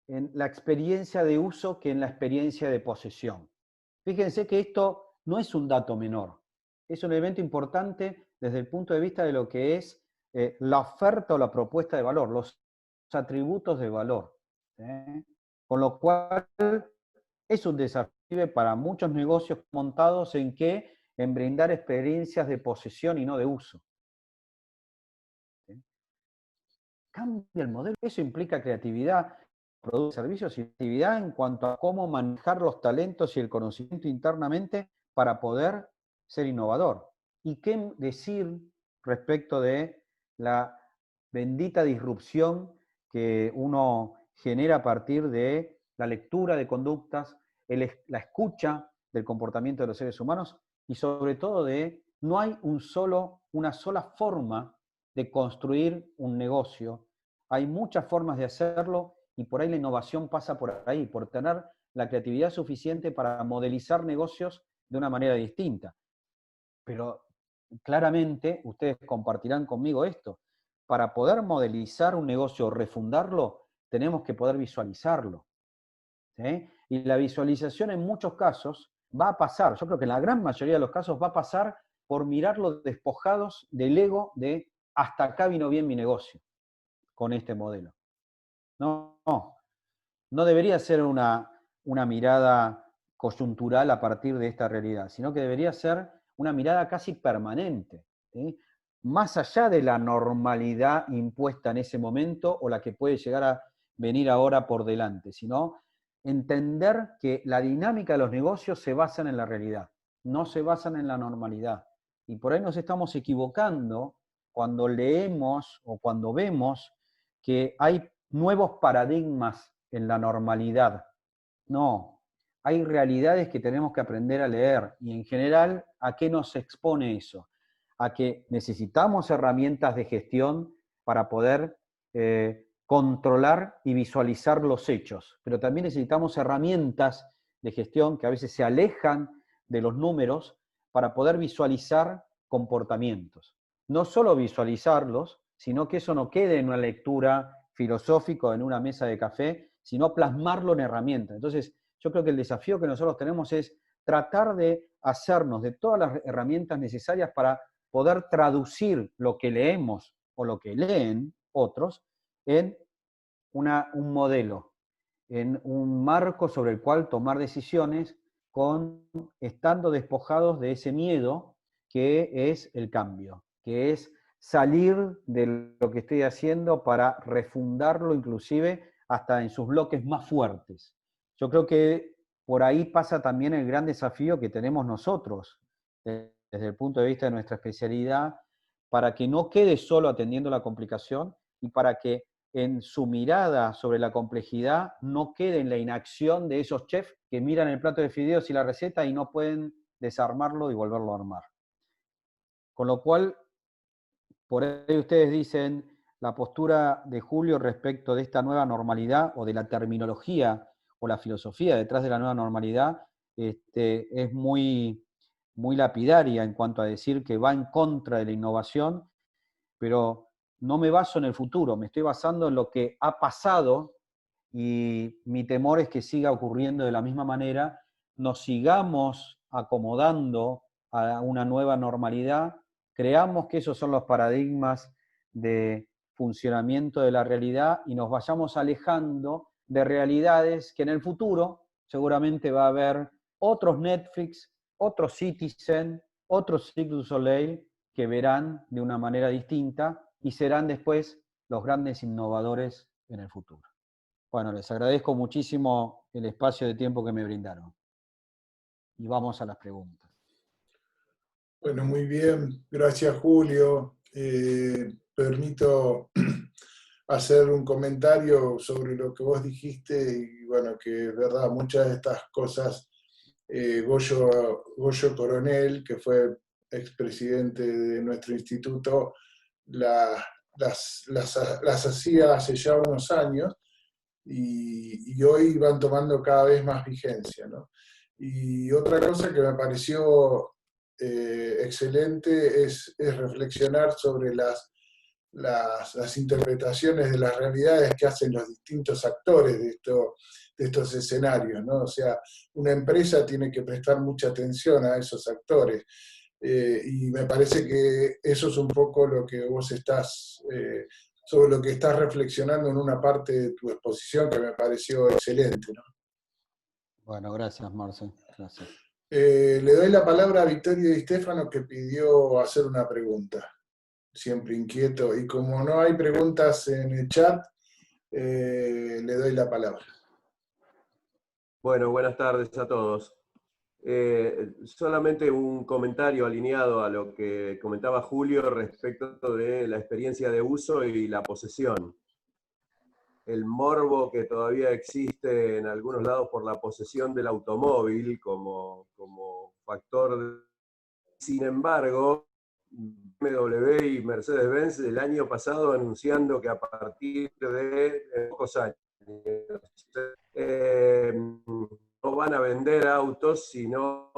Speaker 2: la experiencia de uso que en la experiencia de posesión. Fíjense que esto no es un dato menor, es un elemento importante desde el punto de vista de lo que es la oferta o la propuesta de valor, los atributos de valor. ¿Sí? Con lo cual es un desafío para muchos negocios montados en qué, en brindar experiencias de posesión y no de uso. ¿Sí? Cambia el modelo, eso implica creatividad, productos, servicios y actividad en cuanto a cómo manejar los talentos y el conocimiento internamente para poder ser innovador. ¿Y qué decir respecto de la bendita disrupción que uno genera a partir de la lectura de conductas, la escucha del comportamiento de los seres humanos y sobre todo de no hay una sola forma de construir un negocio? Hay muchas formas de hacerlo y por ahí la innovación pasa por ahí, por tener la creatividad suficiente para modelizar negocios de una manera distinta. Pero claramente ustedes compartirán conmigo esto. Para poder modelizar un negocio o refundarlo, tenemos que poder visualizarlo. ¿Sí? Y la visualización en muchos casos va a pasar, yo creo que en la gran mayoría de los casos va a pasar por mirarlo despojados del ego de hasta acá vino bien mi negocio con este modelo. No debería ser una mirada coyuntural a partir de esta realidad, sino que debería ser una mirada casi permanente. ¿Sí? más allá de la normalidad impuesta en ese momento o la que puede llegar a venir ahora por delante, sino entender que la dinámica de los negocios se basan en la realidad, no se basan en la normalidad. Y por ahí nos estamos equivocando cuando leemos o cuando vemos que hay nuevos paradigmas en la normalidad. No, hay realidades que tenemos que aprender a leer y en general, ¿a qué nos expone eso? A que necesitamos herramientas de gestión para poder controlar y visualizar los hechos, pero también necesitamos herramientas de gestión que a veces se alejan de los números para poder visualizar comportamientos. No solo visualizarlos, sino que eso no quede en una lectura filosófica en una mesa de café, sino plasmarlo en herramientas. Entonces, yo creo que el desafío que nosotros tenemos es tratar de hacernos de todas las herramientas necesarias para poder traducir lo que leemos o lo que leen otros en un modelo, en un marco sobre el cual tomar decisiones estando despojados de ese miedo que es el cambio, que es salir de lo que estoy haciendo para refundarlo inclusive hasta en sus bloques más fuertes. Yo creo que por ahí pasa también el gran desafío que tenemos nosotros, desde el punto de vista de nuestra especialidad, para que no quede solo atendiendo la complicación y para que en su mirada sobre la complejidad no quede en la inacción de esos chefs que miran el plato de fideos y la receta y no pueden desarmarlo y volverlo a armar. Con lo cual, por ahí ustedes dicen la postura de Julio respecto de esta nueva normalidad o de la terminología o la filosofía detrás de la nueva normalidad es muy, muy lapidaria en cuanto a decir que va en contra de la innovación, pero no me baso en el futuro, me estoy basando en lo que ha pasado y mi temor es que siga ocurriendo de la misma manera, nos sigamos acomodando a una nueva normalidad, creamos que esos son los paradigmas de funcionamiento de la realidad y nos vayamos alejando de realidades que en el futuro seguramente va a haber otros Netflix, otros Citizen, otros Cirque du Soleil que verán de una manera distinta y serán después los grandes innovadores en el futuro. Bueno, les agradezco muchísimo el espacio de tiempo que me brindaron. Y vamos a las preguntas.
Speaker 1: Bueno, muy bien. Gracias, Julio. Permito hacer un comentario sobre lo que vos dijiste y bueno, que es verdad, muchas de estas cosas, Goyo Coronel, que fue expresidente de nuestro instituto, las hacía hace ya unos años y hoy van tomando cada vez más vigencia, ¿no? Y otra cosa que me pareció excelente es reflexionar sobre las interpretaciones de las realidades que hacen los distintos actores de estos escenarios, ¿no? O sea, una empresa tiene que prestar mucha atención a esos actores. Y me parece que eso es un poco lo que vos estás, sobre lo que estás reflexionando en una parte de tu exposición que me pareció excelente, ¿no?
Speaker 2: Bueno, gracias, Marce. Gracias.
Speaker 1: Le doy la palabra a Victorio Di Stefano, que pidió hacer una pregunta. Siempre inquieto. Y como no hay preguntas en el chat, le doy la palabra.
Speaker 3: Bueno, buenas tardes a todos. Solamente un comentario alineado a lo que comentaba Julio respecto de la experiencia de uso y la posesión. El morbo que todavía existe en algunos lados por la posesión del automóvil como factor. Sin embargo, BMW y Mercedes-Benz el año pasado anunciando que a partir de pocos años no van a vender autos, sino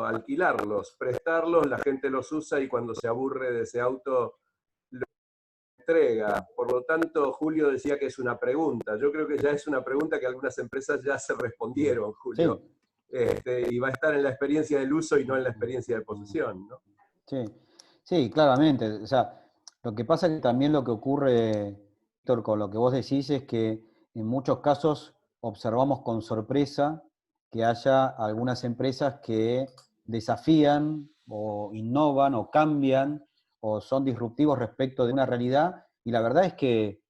Speaker 3: alquilarlos, prestarlos, la gente los usa y cuando se aburre de ese auto lo entrega. Por lo tanto, Julio decía que es una pregunta. Yo creo que ya es una pregunta que algunas empresas ya se respondieron, Julio. Sí. Y va a estar en la experiencia del uso y no en la experiencia de posesión, ¿no?
Speaker 2: Sí, sí, claramente. O sea, lo que pasa es que también lo que ocurre, Víctor, con lo que vos decís es que en muchos casos observamos con sorpresa que haya algunas empresas que desafían o innovan o cambian o son disruptivos respecto de una realidad, y la verdad es que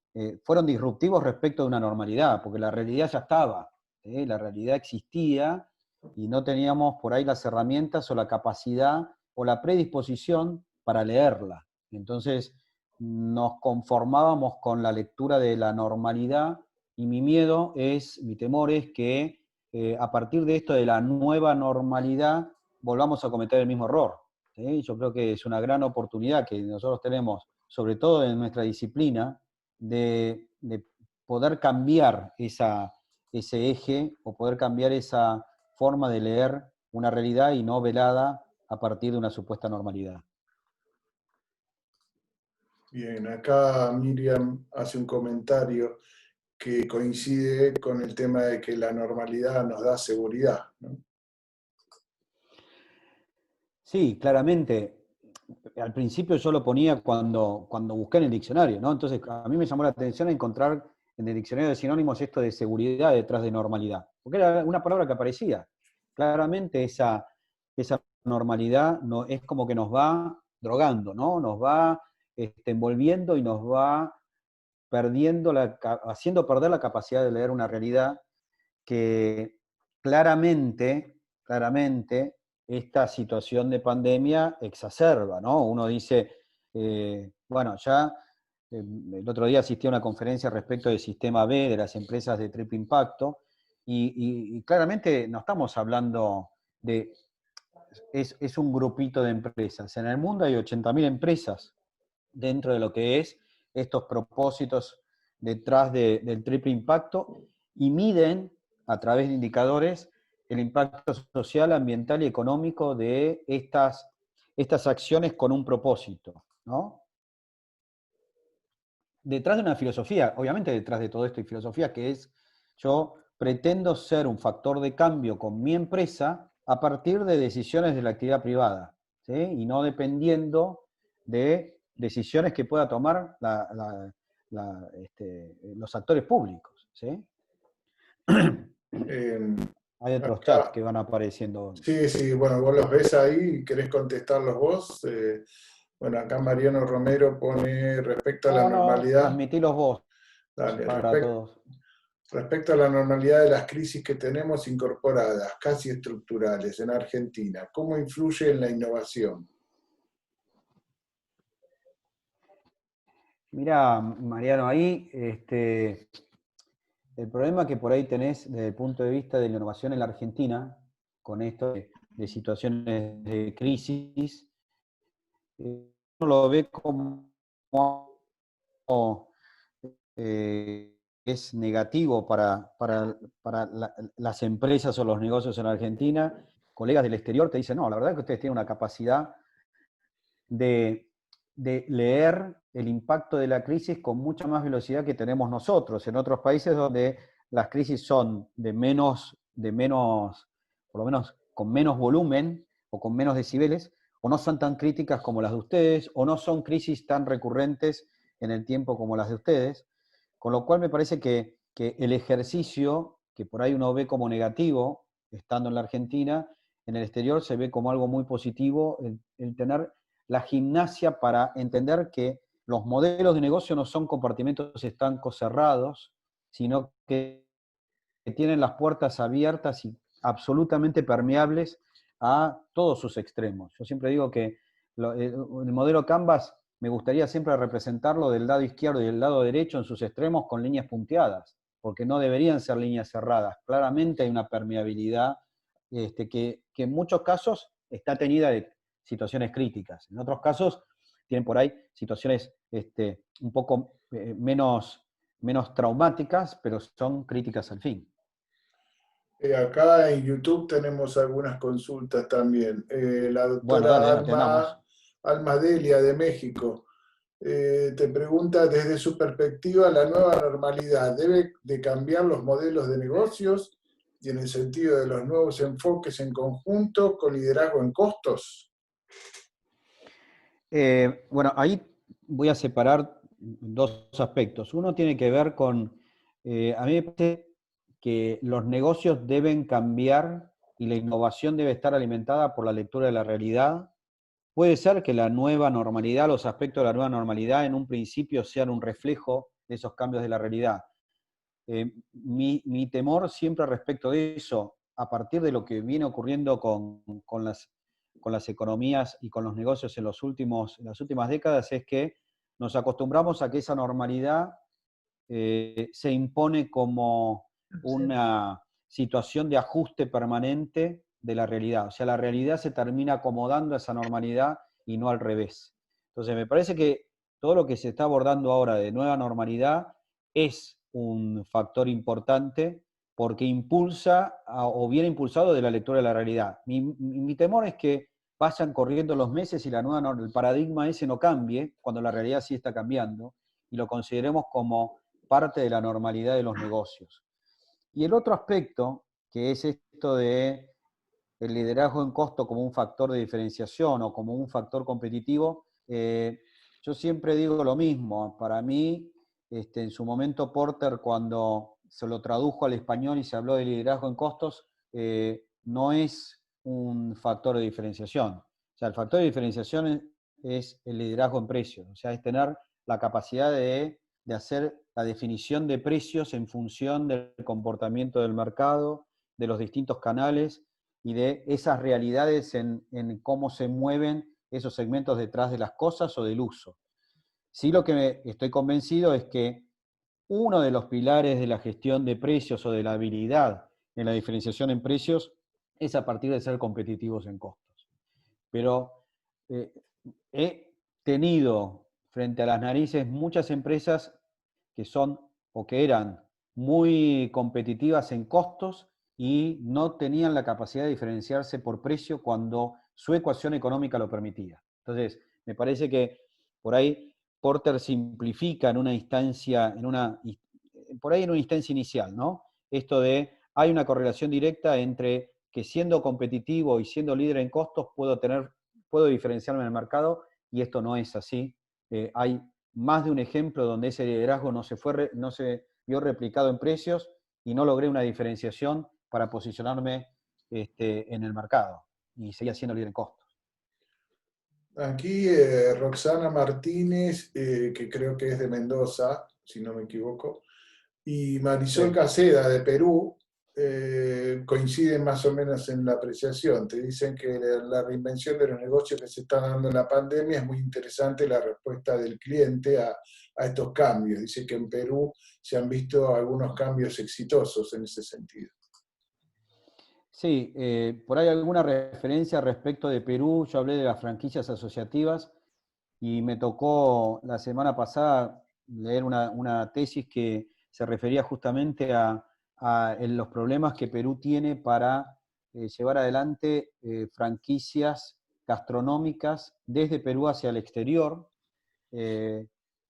Speaker 2: fueron disruptivos respecto de una normalidad, porque la realidad ya estaba, la realidad existía, y no teníamos por ahí las herramientas o la capacidad o la predisposición para leerla. Entonces nos conformábamos con la lectura de la normalidad, y mi temor es que a partir de esto de la nueva normalidad volvamos a cometer el mismo error. ¿Sí? Yo creo que es una gran oportunidad que nosotros tenemos, sobre todo en nuestra disciplina, de poder cambiar ese eje o poder cambiar esa forma de leer una realidad y no velada a partir de una supuesta normalidad.
Speaker 1: Bien, acá Miriam hace un comentario que coincide con el tema de que la normalidad nos da seguridad, ¿no?
Speaker 2: Sí, claramente. Al principio yo lo ponía cuando busqué en el diccionario, ¿no? Entonces a mí me llamó la atención encontrar en el diccionario de sinónimos esto de seguridad detrás de normalidad, porque era una palabra que aparecía. Claramente esa normalidad no, es como que nos va drogando, ¿no? Nos va envolviendo y nos va haciendo perder la capacidad de leer una realidad que claramente esta situación de pandemia exacerba, ¿no? Uno dice, bueno, ya el otro día asistí a una conferencia respecto del sistema B de las empresas de triple impacto, y claramente no estamos hablando de, es un grupito de empresas. En el mundo hay 80.000 empresas dentro de lo que es estos propósitos detrás del triple impacto, y miden a través de indicadores el impacto social, ambiental y económico de estas acciones con un propósito, ¿no? Detrás de una filosofía, obviamente detrás de todo esto hay filosofía, que es: yo pretendo ser un factor de cambio con mi empresa a partir de decisiones de la actividad privada, ¿sí? Y no dependiendo de decisiones que pueda tomar los actores públicos, ¿sí? Hay otros chats
Speaker 1: Acá,
Speaker 2: que van apareciendo.
Speaker 1: sí, sí, bueno, vos los ves ahí, ¿querés contestarlos vos? Bueno, acá Mariano Romero pone respecto a la
Speaker 2: No,
Speaker 1: normalidad.
Speaker 2: transmitilos vos
Speaker 1: Dale,
Speaker 2: para todos.
Speaker 1: respecto a la normalidad de las crisis que tenemos incorporadas, casi estructurales, en Argentina, ¿cómo influye en la innovación?
Speaker 2: Mirá, Mariano, ahí el problema que por ahí tenés desde el punto de vista de la innovación en la Argentina, con esto de situaciones de crisis, uno lo ve como es negativo para las empresas o los negocios en Argentina. Colegas del exterior te dicen: no, la verdad es que ustedes tienen una capacidad de, de leer el impacto de la crisis con mucha más velocidad que tenemos nosotros. En otros países donde las crisis son de menos, por lo menos con menos volumen o con menos decibeles, o no son tan críticas como las de ustedes, o no son crisis tan recurrentes en el tiempo como las de ustedes, con lo cual me parece que el ejercicio, que por ahí uno ve como negativo, estando en la Argentina, en el exterior se ve como algo muy positivo, el tener la gimnasia para entender que los modelos de negocio no son compartimentos estancos cerrados, sino que tienen las puertas abiertas y absolutamente permeables a todos sus extremos. Yo siempre digo que el modelo Canvas me gustaría siempre representarlo del lado izquierdo y del lado derecho en sus extremos con líneas punteadas, porque no deberían ser líneas cerradas. Claramente hay una permeabilidad que en muchos casos está tenida de situaciones críticas. En otros casos tienen por ahí situaciones un poco menos traumáticas, pero son críticas al fin.
Speaker 1: Acá en YouTube tenemos algunas consultas también. La
Speaker 2: Bueno,
Speaker 1: doctora
Speaker 2: dale, atendamos.
Speaker 1: Alma Delia de México te pregunta: desde su perspectiva, la nueva normalidad debe de cambiar los modelos de negocios y en el sentido de los nuevos enfoques en conjunto con liderazgo en costos.
Speaker 2: Bueno, ahí voy a separar dos aspectos. Uno tiene que ver con, a mí me parece que los negocios deben cambiar y la innovación debe estar alimentada por la lectura de la realidad puede ser que la nueva normalidad, los aspectos de la nueva normalidad en un principio sean un reflejo de esos cambios de la realidad. Mi temor siempre respecto de eso, a partir de lo que viene ocurriendo con las economías y con los negocios en las últimas décadas, es que nos acostumbramos a que esa normalidad se impone como una situación de ajuste permanente de la realidad. O sea, la realidad se termina acomodando a esa normalidad y no al revés. Entonces, me parece que todo lo que se está abordando ahora de nueva normalidad es un factor importante porque impulsa o viene impulsado de la lectura de la realidad. Mi temor es que vayan corriendo los meses y el paradigma ese no cambie, cuando la realidad sí está cambiando, y lo consideremos como parte de la normalidad de los negocios. Y el otro aspecto, que es esto de el liderazgo en costo como un factor de diferenciación o como un factor competitivo, yo siempre digo lo mismo. Para mí, en su momento Porter, cuando se lo tradujo al español y se habló de liderazgo en costos, no es un factor de diferenciación. O sea, el factor de diferenciación es el liderazgo en precios. O sea, es tener la capacidad de hacer la definición de precios en función del comportamiento del mercado, de los distintos canales y de esas realidades en cómo se mueven esos segmentos detrás de las cosas o del uso. Sí, lo que estoy convencido es que uno de los pilares de la gestión de precios o de la habilidad en la diferenciación en precios es a partir de ser competitivos en costos. Pero he tenido frente a las narices muchas empresas que son o que eran muy competitivas en costos y no tenían la capacidad de diferenciarse por precio cuando su ecuación económica lo permitía. Entonces, me parece que por ahí Porter simplifica en una instancia, por ahí en una instancia inicial, ¿no? Esto de, hay una correlación directa entre que siendo competitivo y siendo líder en costos puedo diferenciarme en el mercado, y esto no es así. Hay más de un ejemplo donde ese liderazgo no se vio replicado en precios y no logré una diferenciación para posicionarme en el mercado y seguía siendo líder en costos.
Speaker 1: Aquí Roxana Martínez, que creo que es de Mendoza, si no me equivoco, y Marisol
Speaker 2: Sí.
Speaker 1: Caseda de Perú, coinciden más o menos en la apreciación. Te dicen que la reinvención de los negocios que se está dando en la pandemia es muy interesante, la respuesta del cliente a estos cambios. Dice que en Perú se han visto algunos cambios exitosos en ese sentido.
Speaker 2: Sí, por ahí alguna referencia respecto de Perú. Yo hablé de las franquicias asociativas y me tocó la semana pasada leer una tesis que se refería justamente a los problemas que Perú tiene para llevar adelante franquicias gastronómicas desde Perú hacia el exterior,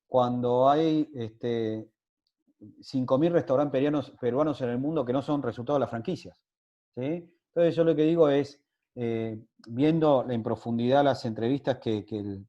Speaker 2: cuando hay 5.000 restaurantes peruanos en el mundo que no son resultado de las franquicias. ¿Sí? Entonces yo lo que digo es, viendo en profundidad las entrevistas que el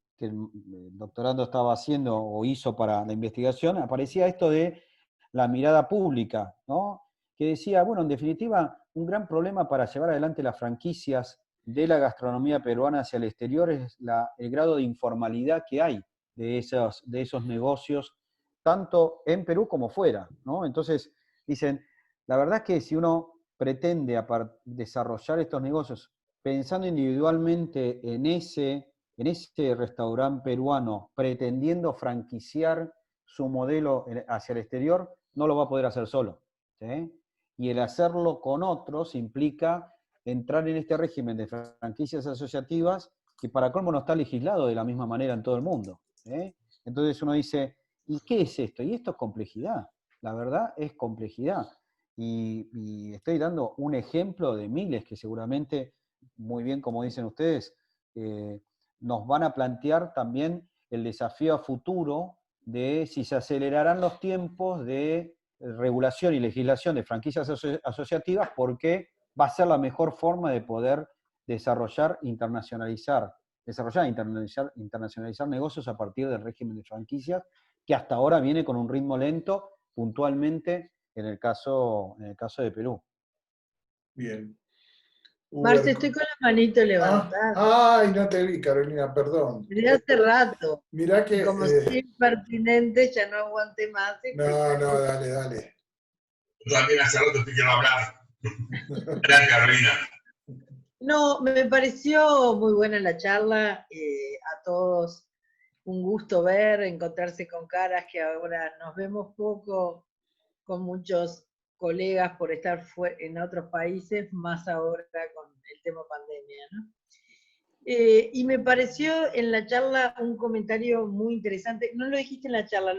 Speaker 2: doctorando estaba haciendo o hizo para la investigación, aparecía esto de la mirada pública, ¿no? Que decía, bueno, en definitiva, un gran problema para llevar adelante las franquicias de la gastronomía peruana hacia el exterior es el grado de informalidad que hay de esos negocios, tanto en Perú como fuera, ¿no? Entonces, dicen, la verdad es que si uno pretende desarrollar estos negocios pensando individualmente en ese restaurante peruano, pretendiendo franquiciar su modelo hacia el exterior, no lo va a poder hacer solo. ¿Sí? Y el hacerlo con otros implica entrar en este régimen de franquicias asociativas que para colmo no está legislado de la misma manera en todo el mundo. ¿Sí? Entonces uno dice, ¿y qué es esto? Y esto es complejidad. La verdad es complejidad. Y estoy dando un ejemplo de miles que seguramente, muy bien como dicen ustedes, nos van a plantear también el desafío a futuro de si se acelerarán los tiempos de regulación y legislación de franquicias asociativas, porque va a ser la mejor forma de poder desarrollar e internacionalizar negocios a partir del régimen de franquicias, que hasta ahora viene con un ritmo lento, puntualmente en el caso de Perú.
Speaker 1: Bien.
Speaker 4: Marce, estoy con la manito levantada.
Speaker 1: Ay, no te vi, Carolina, perdón.
Speaker 4: Desde hace rato.
Speaker 1: Mirá que...
Speaker 4: Como soy impertinente, ya no aguanté más.
Speaker 1: No, dale, dale.
Speaker 5: Yo también hace rato te quiero hablar. Gracias, Carolina.
Speaker 4: No, me pareció muy buena la charla. A todos un gusto encontrarse con caras que ahora nos vemos poco, con muchos colegas por estar en otros países, más ahora con el tema pandemia, ¿no? Y me pareció en la charla un comentario muy interesante. No lo dijiste en la charla,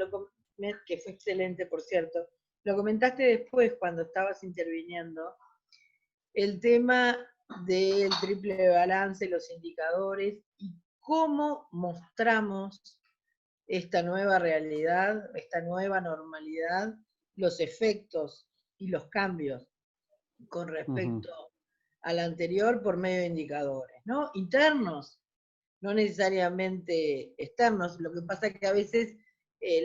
Speaker 4: que fue excelente, por cierto. Lo comentaste después cuando estabas interviniendo. El tema del triple balance, los indicadores y cómo mostramos esta nueva realidad, esta nueva normalidad, los efectos y los cambios con respecto al anterior por medio de indicadores, ¿no? Internos, no necesariamente externos. Lo que pasa es que a veces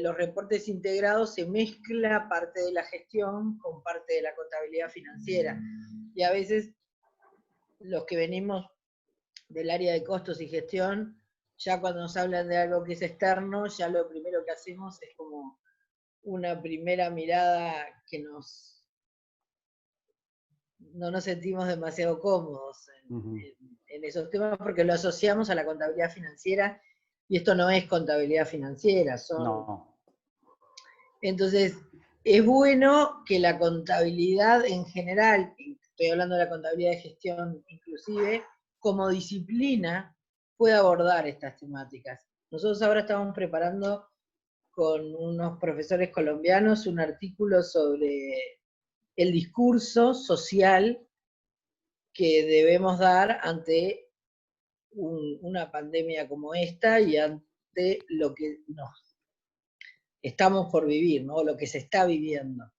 Speaker 4: los reportes integrados se mezcla parte de la gestión con parte de la contabilidad financiera. Y a veces los que venimos del área de costos y gestión, ya cuando nos hablan de algo que es externo, ya lo primero que hacemos es como una primera mirada que no nos sentimos demasiado cómodos en esos temas, porque lo asociamos a la contabilidad financiera, y esto no es contabilidad financiera,
Speaker 2: No.
Speaker 4: Entonces, es bueno que la contabilidad en general, estoy hablando de la contabilidad de gestión inclusive, como disciplina, pueda abordar estas temáticas. Nosotros ahora estamos preparando con unos profesores colombianos un artículo sobre el discurso social que debemos dar ante una pandemia como esta y ante lo que nos estamos por vivir, ¿no? Lo que se está viviendo.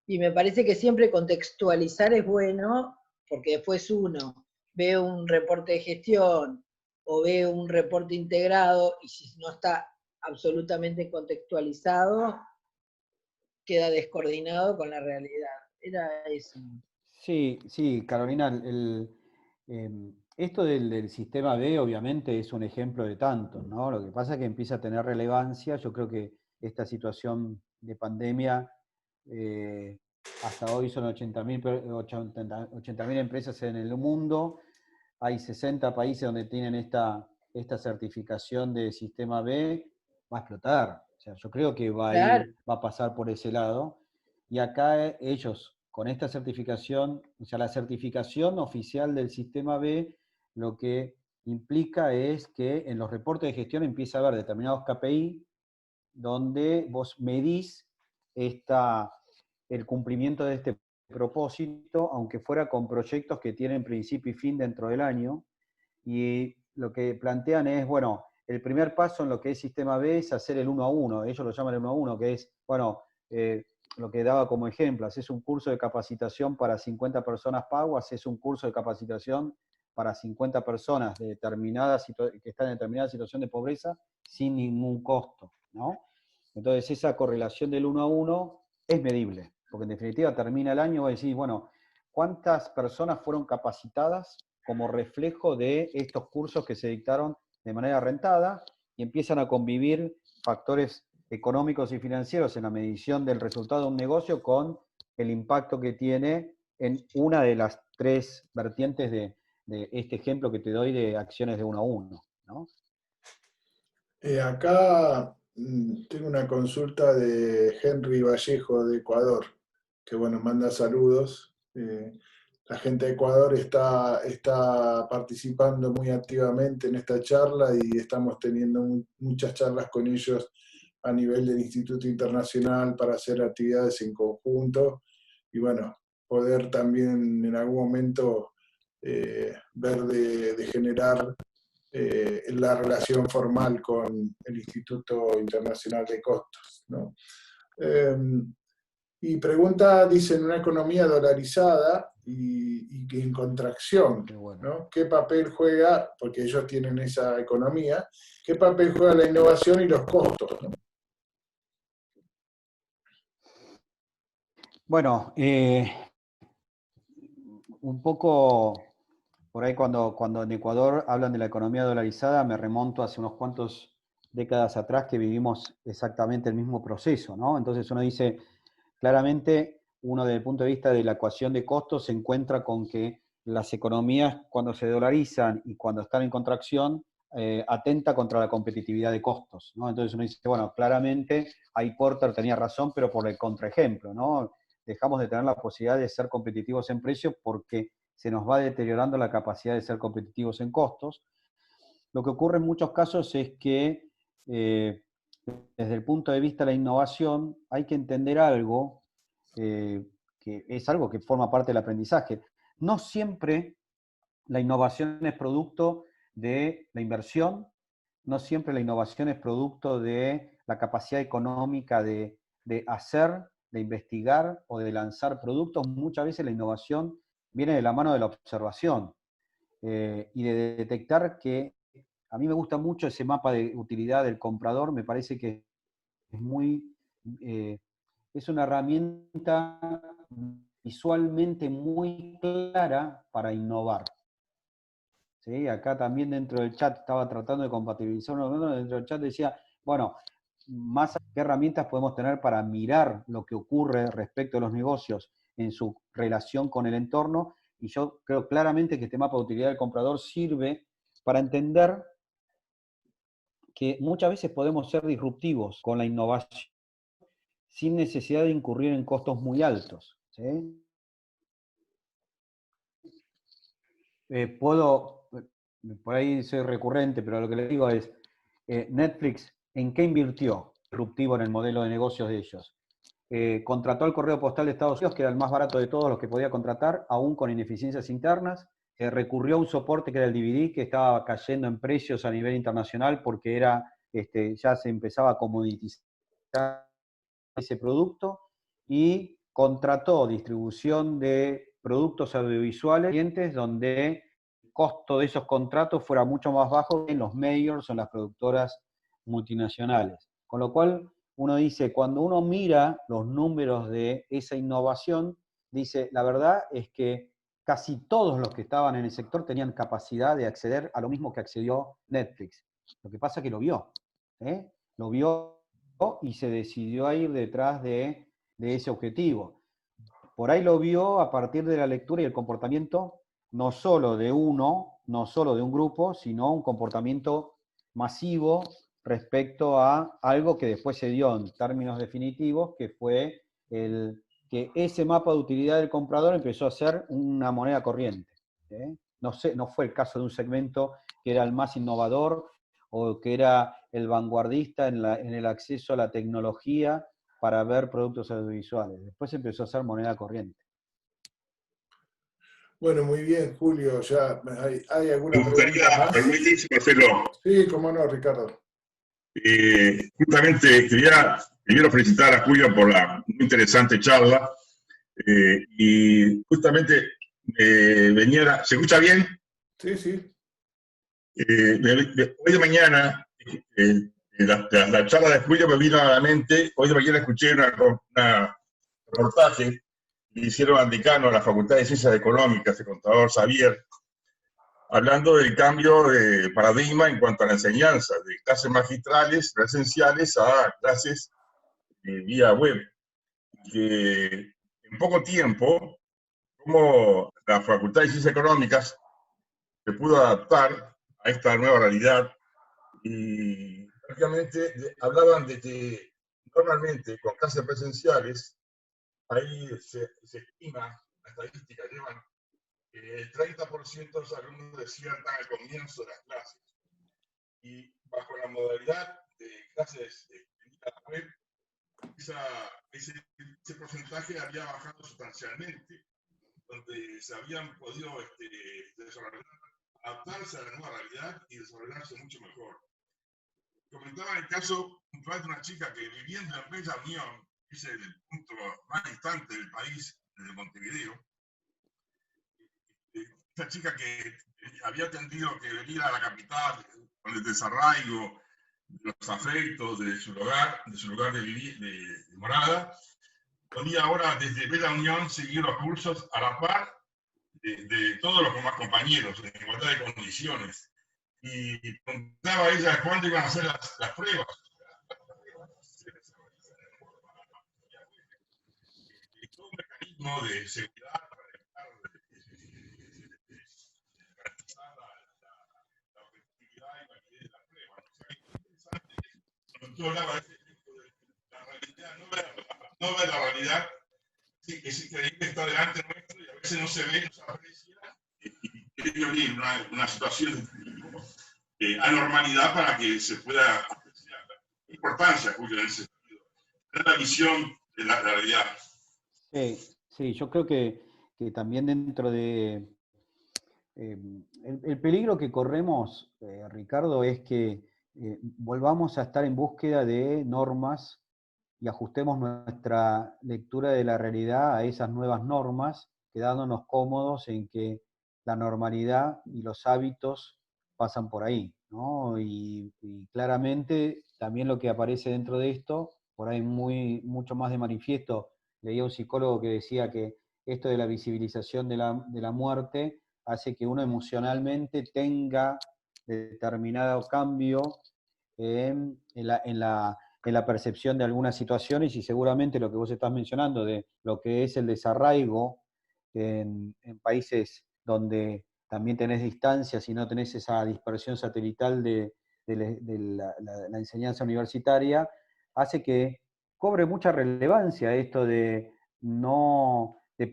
Speaker 4: Y me parece que siempre contextualizar es bueno, porque después uno ve un reporte de gestión o ve un reporte integrado, y si no está absolutamente contextualizado, queda descoordinado con la realidad. Era eso.
Speaker 2: Sí, Carolina, esto del sistema B obviamente es un ejemplo de tantos, ¿no? Lo que pasa es que empieza a tener relevancia. Yo creo que esta situación de pandemia, hasta hoy son 80.000 empresas en el mundo, hay 60 países donde tienen esta certificación de sistema B, va a explotar. O sea, yo creo que va a pasar por ese lado. Y acá ellos, con esta certificación, o sea, la certificación oficial del sistema B, lo que implica es que en los reportes de gestión empieza a haber determinados KPI donde vos medís el cumplimiento de este propósito, aunque fuera con proyectos que tienen principio y fin dentro del año. Y lo que plantean es, bueno, el primer paso en lo que es sistema B es hacer el 1 a 1, ellos lo llaman el 1 a 1, que es, bueno, lo que daba como ejemplo, haces un curso de capacitación para 50 personas pago, haces un curso de capacitación para 50 personas que están en determinada situación de pobreza sin ningún costo, ¿no? Entonces esa correlación del 1 a 1 es medible, porque en definitiva termina el año y decís, bueno, ¿cuántas personas fueron capacitadas como reflejo de estos cursos que se dictaron de manera rentada? Y empiezan a convivir factores económicos y financieros en la medición del resultado de un negocio con el impacto que tiene en una de las tres vertientes de este ejemplo que te doy de acciones de 1 a 1, ¿no?
Speaker 1: Acá tengo una consulta de Henry Vallejo de Ecuador, que bueno, manda saludos. La gente de Ecuador está participando muy activamente en esta charla y estamos teniendo muchas charlas con ellos a nivel del Instituto Internacional para hacer actividades en conjunto y bueno, poder también en algún momento ver de generar la relación formal con el Instituto Internacional de Costos, ¿no? Y pregunta, dice, en una economía dolarizada y en contracción, ¿no? ¿Qué papel juega, porque ellos tienen esa economía, qué papel juega la innovación y los costos, ¿no?
Speaker 2: Bueno, un poco Por ahí cuando en Ecuador hablan de la economía dolarizada, me remonto hace unos cuantos décadas atrás que vivimos exactamente el mismo proceso, ¿no? Entonces uno dice, claramente, uno desde el punto de vista de la ecuación de costos se encuentra con que las economías cuando se dolarizan y cuando están en contracción, atenta contra la competitividad de costos, ¿no? Entonces uno dice, bueno, claramente ahí Porter tenía razón, pero por el contraejemplo, ¿no? Dejamos de tener la posibilidad de ser competitivos en precios porque se nos va deteriorando la capacidad de ser competitivos en costos. Lo que ocurre en muchos casos es que desde el punto de vista de la innovación hay que entender algo que es algo que forma parte del aprendizaje. No siempre la innovación es producto de la inversión, no siempre la innovación es producto de la capacidad económica de hacer, de investigar o de lanzar productos. Muchas veces la innovación viene de la mano de la observación y de detectar que a mí me gusta mucho ese mapa de utilidad del comprador, me parece que es muy, es una herramienta visualmente muy clara para innovar. ¿Sí? Acá también dentro del chat estaba tratando de compatibilizar dentro del chat decía, bueno, más qué herramientas podemos tener para mirar lo que ocurre respecto a los negocios en su relación con el entorno, y yo creo claramente que este mapa de utilidad del comprador sirve para entender que muchas veces podemos ser disruptivos con la innovación sin necesidad de incurrir en costos muy altos. ¿Sí? Por ahí soy recurrente, pero lo que les digo es, Netflix, ¿en qué invirtió disruptivo en el modelo de negocios de ellos? Contrató al correo postal de Estados Unidos, que era el más barato de todos los que podía contratar, aún con ineficiencias internas. Recurrió a un soporte que era el DVD, que estaba cayendo en precios a nivel internacional porque era, ya se empezaba a comoditizar ese producto, y contrató distribución de productos audiovisuales clientes donde el costo de esos contratos fuera mucho más bajo que en los majors o en las productoras multinacionales. Con lo cual, uno dice, cuando uno mira los números de esa innovación, dice, la verdad es que casi todos los que estaban en el sector tenían capacidad de acceder a lo mismo que accedió Netflix. Lo que pasa es que lo vio. Lo vio y se decidió a ir detrás de ese objetivo. Por ahí lo vio a partir de la lectura y el comportamiento, no solo de uno, no solo de un grupo, sino un comportamiento masivo respecto a algo que después se dio en términos definitivos, que fue que ese mapa de utilidad del comprador empezó a ser una moneda corriente. No fue el caso de un segmento que era el más innovador o que era el vanguardista en el acceso a la tecnología para ver productos audiovisuales. Después empezó a ser moneda corriente.
Speaker 1: Bueno, muy bien, Julio. Ya hay alguna
Speaker 5: Me
Speaker 1: pregunta
Speaker 5: gustaría,
Speaker 1: más.
Speaker 5: permitirse, Marcelo.
Speaker 1: Sí, cómo no, Ricardo.
Speaker 5: Justamente quería primero felicitar a Julio por la muy interesante charla. Y justamente venía, ¿se escucha bien?
Speaker 1: Sí, sí.
Speaker 5: Hoy de mañana, la charla de Julio me vino a la mente. Hoy de mañana escuché un reportaje que hicieron al decano de la Facultad de Ciencias Económicas, el contador Xavier, hablando del cambio de paradigma en cuanto a la enseñanza, de clases magistrales presenciales a clases vía web. Que en poco tiempo, como la Facultad de Ciencias Económicas se pudo adaptar a esta nueva realidad, y prácticamente hablaban de que normalmente con clases presenciales, ahí se estima, la estadística llevan el 30% de los alumnos desiertan al comienzo de las clases. Y bajo la modalidad de clases de web, ese porcentaje había bajado sustancialmente, donde se habían podido adaptarse a la nueva realidad y desarrollarse mucho mejor. Comentaba el caso puntual de una chica que, viviendo en Bella Unión, que es el punto más distante del país, desde Montevideo, esta chica que había tenido que venir a la capital con el desarraigo de los afectos de su lugar de morada, podía ahora desde Bella Unión seguir los cursos a la par de todos los demás compañeros, en igualdad de condiciones. Y preguntaba a ella cuándo iban a hacer las pruebas. Todo un mecanismo de seguridad para evitar garantizar la objetividad y validez de la prueba. ¿No? O sea, es interesante cuando tú hablabas de efecto de la realidad, no ver la realidad, sí, es increíble, está delante nuestro y a veces no se ve, no se aprecia, y hay que abrir una situación de anormalidad para que se pueda apreciar la importancia, Julio, en ese sentido, tener la visión de la realidad.
Speaker 2: Sí, yo creo que también dentro de... el peligro que corremos, Ricardo, es que volvamos a estar en búsqueda de normas y ajustemos nuestra lectura de la realidad a esas nuevas normas, quedándonos cómodos en que la normalidad y los hábitos pasan por ahí, ¿no? Y claramente también lo que aparece dentro de esto, por ahí mucho más de manifiesto, leía un psicólogo que decía que esto de la visibilización de la muerte hace que uno emocionalmente tenga determinado cambio en la percepción de algunas situaciones, y seguramente lo que vos estás mencionando de lo que es el desarraigo en países donde también tenés distancias y no tenés esa dispersión satelital de la enseñanza universitaria, hace que cobre mucha relevancia esto de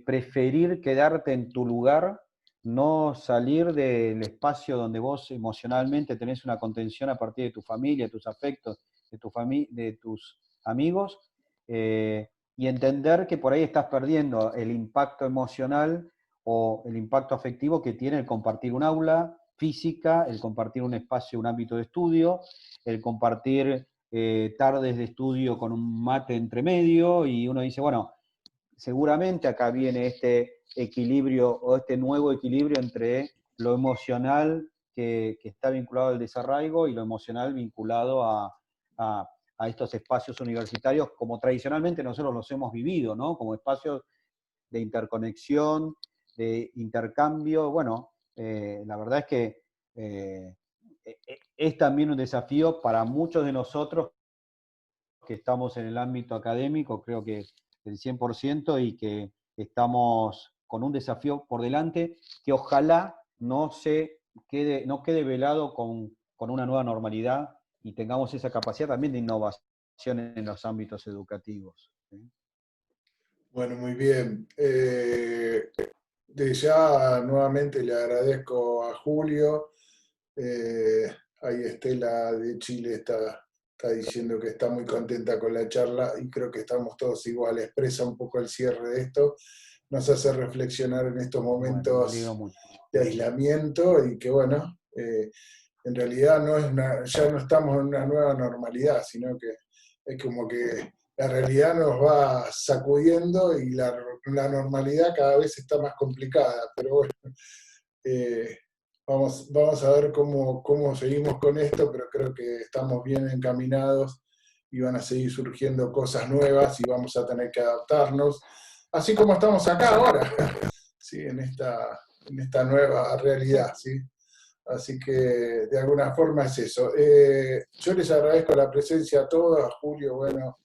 Speaker 2: preferir quedarte en tu lugar, no salir del espacio donde vos emocionalmente tenés una contención a partir de tu familia, tus afectos, de tus amigos, y entender que por ahí estás perdiendo el impacto emocional o el impacto afectivo que tiene el compartir un aula física, el compartir un espacio, un ámbito de estudio, el compartir tardes de estudio con un mate entre medio, y uno dice, bueno, seguramente acá viene este equilibrio o este nuevo equilibrio entre lo emocional que está vinculado al desarraigo y lo emocional vinculado a estos espacios universitarios como tradicionalmente nosotros los hemos vivido, ¿no? Como espacios de interconexión, de intercambio. Bueno, la verdad es que es también un desafío para muchos de nosotros que estamos en el ámbito académico, creo que el 100%, y que estamos con un desafío por delante que ojalá no quede velado con una nueva normalidad y tengamos esa capacidad también de innovación en los ámbitos educativos. ¿Sí?
Speaker 1: Bueno, muy bien. De ya nuevamente le agradezco a Julio. Ahí Estela de Chile está diciendo que está muy contenta con la charla y creo que estamos todos igual. Expresa un poco el cierre de esto. Nos hace reflexionar en estos momentos de aislamiento y que bueno, en realidad ya no estamos en una nueva normalidad, sino que es como que la realidad nos va sacudiendo y la normalidad cada vez está más complicada, pero bueno, vamos a ver cómo seguimos con esto, pero creo que estamos bien encaminados y van a seguir surgiendo cosas nuevas y vamos a tener que adaptarnos, así como estamos acá ahora, ¿sí? en esta nueva realidad, ¿sí? Así que de alguna forma es eso. Yo les agradezco la presencia a todos, a Julio, bueno,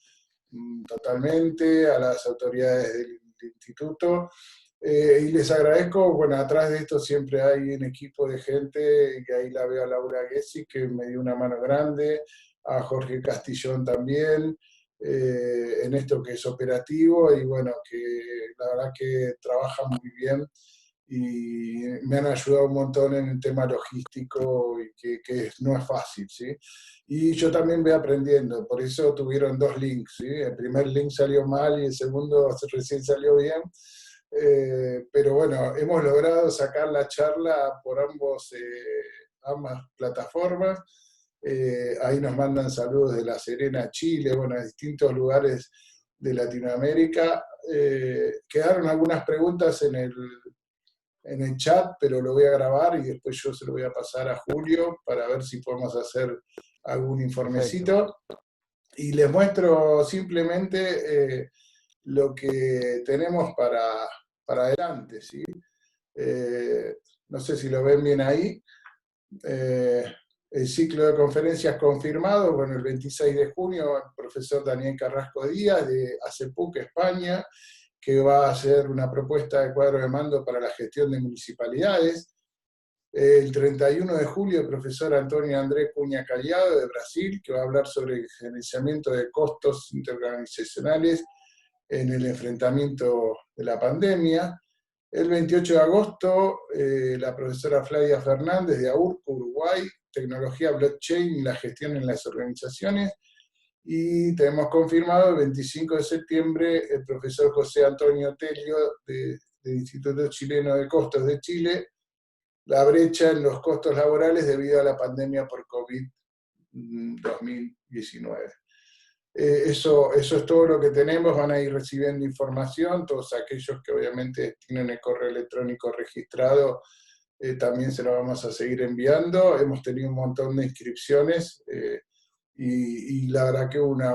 Speaker 1: totalmente, a las autoridades del instituto, y les agradezco, bueno, atrás de esto siempre hay un equipo de gente, que ahí la veo a Laura Gessi, que me dio una mano grande, a Jorge Castillón también, en esto que es operativo, y bueno, que la verdad que trabajan muy bien, y me han ayudado un montón en el tema logístico, y que no es fácil, ¿sí? Y yo también voy aprendiendo, por eso tuvieron 2 links, ¿sí? El primer link salió mal y el segundo recién salió bien, pero bueno, hemos logrado sacar la charla por ambas plataformas. Ahí nos mandan saludos de La Serena, Chile, bueno, de distintos lugares de Latinoamérica. Quedaron algunas preguntas en el chat, pero lo voy a grabar y después yo se lo voy a pasar a Julio para ver si podemos hacer algún informecito. Perfecto. Y les muestro simplemente lo que tenemos para adelante, ¿sí? No sé si lo ven bien ahí. El ciclo de conferencias confirmado, bueno, el 26 de junio, el profesor Daniel Carrasco Díaz de ACEPUC, España, que va a hacer una propuesta de cuadro de mando para la gestión de municipalidades. El 31 de julio, el profesor Antonio Andrés Cunha Callado de Brasil, que va a hablar sobre el gerenciamiento de costos interorganizacionales en el enfrentamiento de la pandemia. El 28 de agosto, la profesora Flavia Fernández de AURC, Uruguay, Tecnología Blockchain y la gestión en las organizaciones. Y tenemos confirmado el 25 de septiembre el profesor José Antonio Telio del Instituto Chileno de Costos de Chile, la brecha en los costos laborales debido a la pandemia por COVID-2019. Eso es todo lo que tenemos, van a ir recibiendo información, todos aquellos que obviamente tienen el correo electrónico registrado, también se lo vamos a seguir enviando. Hemos tenido un montón de inscripciones y la verdad que una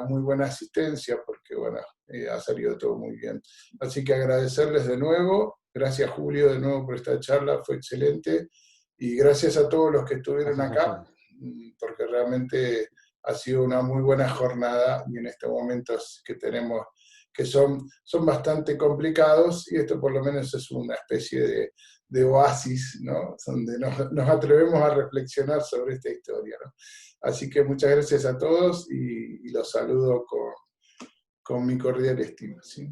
Speaker 1: muy buena asistencia, porque bueno, ha salido todo muy bien. Así que agradecerles de nuevo, gracias Julio de nuevo por esta charla, fue excelente, y gracias a todos los que estuvieron acá, porque realmente ha sido una muy buena jornada, y en estos momentos que tenemos, que son bastante complicados, y esto por lo menos es una especie de oasis, ¿no? Donde nos atrevemos a reflexionar sobre esta historia, ¿no? Así que muchas gracias a todos, y los saludo con mi cordial estima, ¿sí?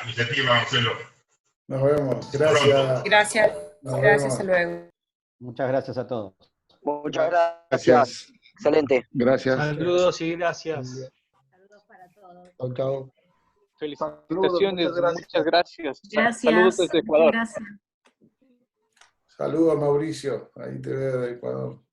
Speaker 5: Iniciativa, Marcelo.
Speaker 1: Nos vemos. Gracias.
Speaker 6: Gracias.
Speaker 1: Nos
Speaker 6: Gracias,
Speaker 1: vemos.
Speaker 6: hasta luego.
Speaker 2: Muchas gracias a todos.
Speaker 7: Muchas gracias. Excelente.
Speaker 1: Gracias.
Speaker 8: Saludos y gracias.
Speaker 4: Saludos para todos.
Speaker 1: Chau, chau.
Speaker 8: Felicitaciones, muchas gracias.
Speaker 6: Gracias.
Speaker 8: Saludos desde Ecuador.
Speaker 6: Gracias.
Speaker 1: Saludos, Mauricio. Ahí te veo de Ecuador.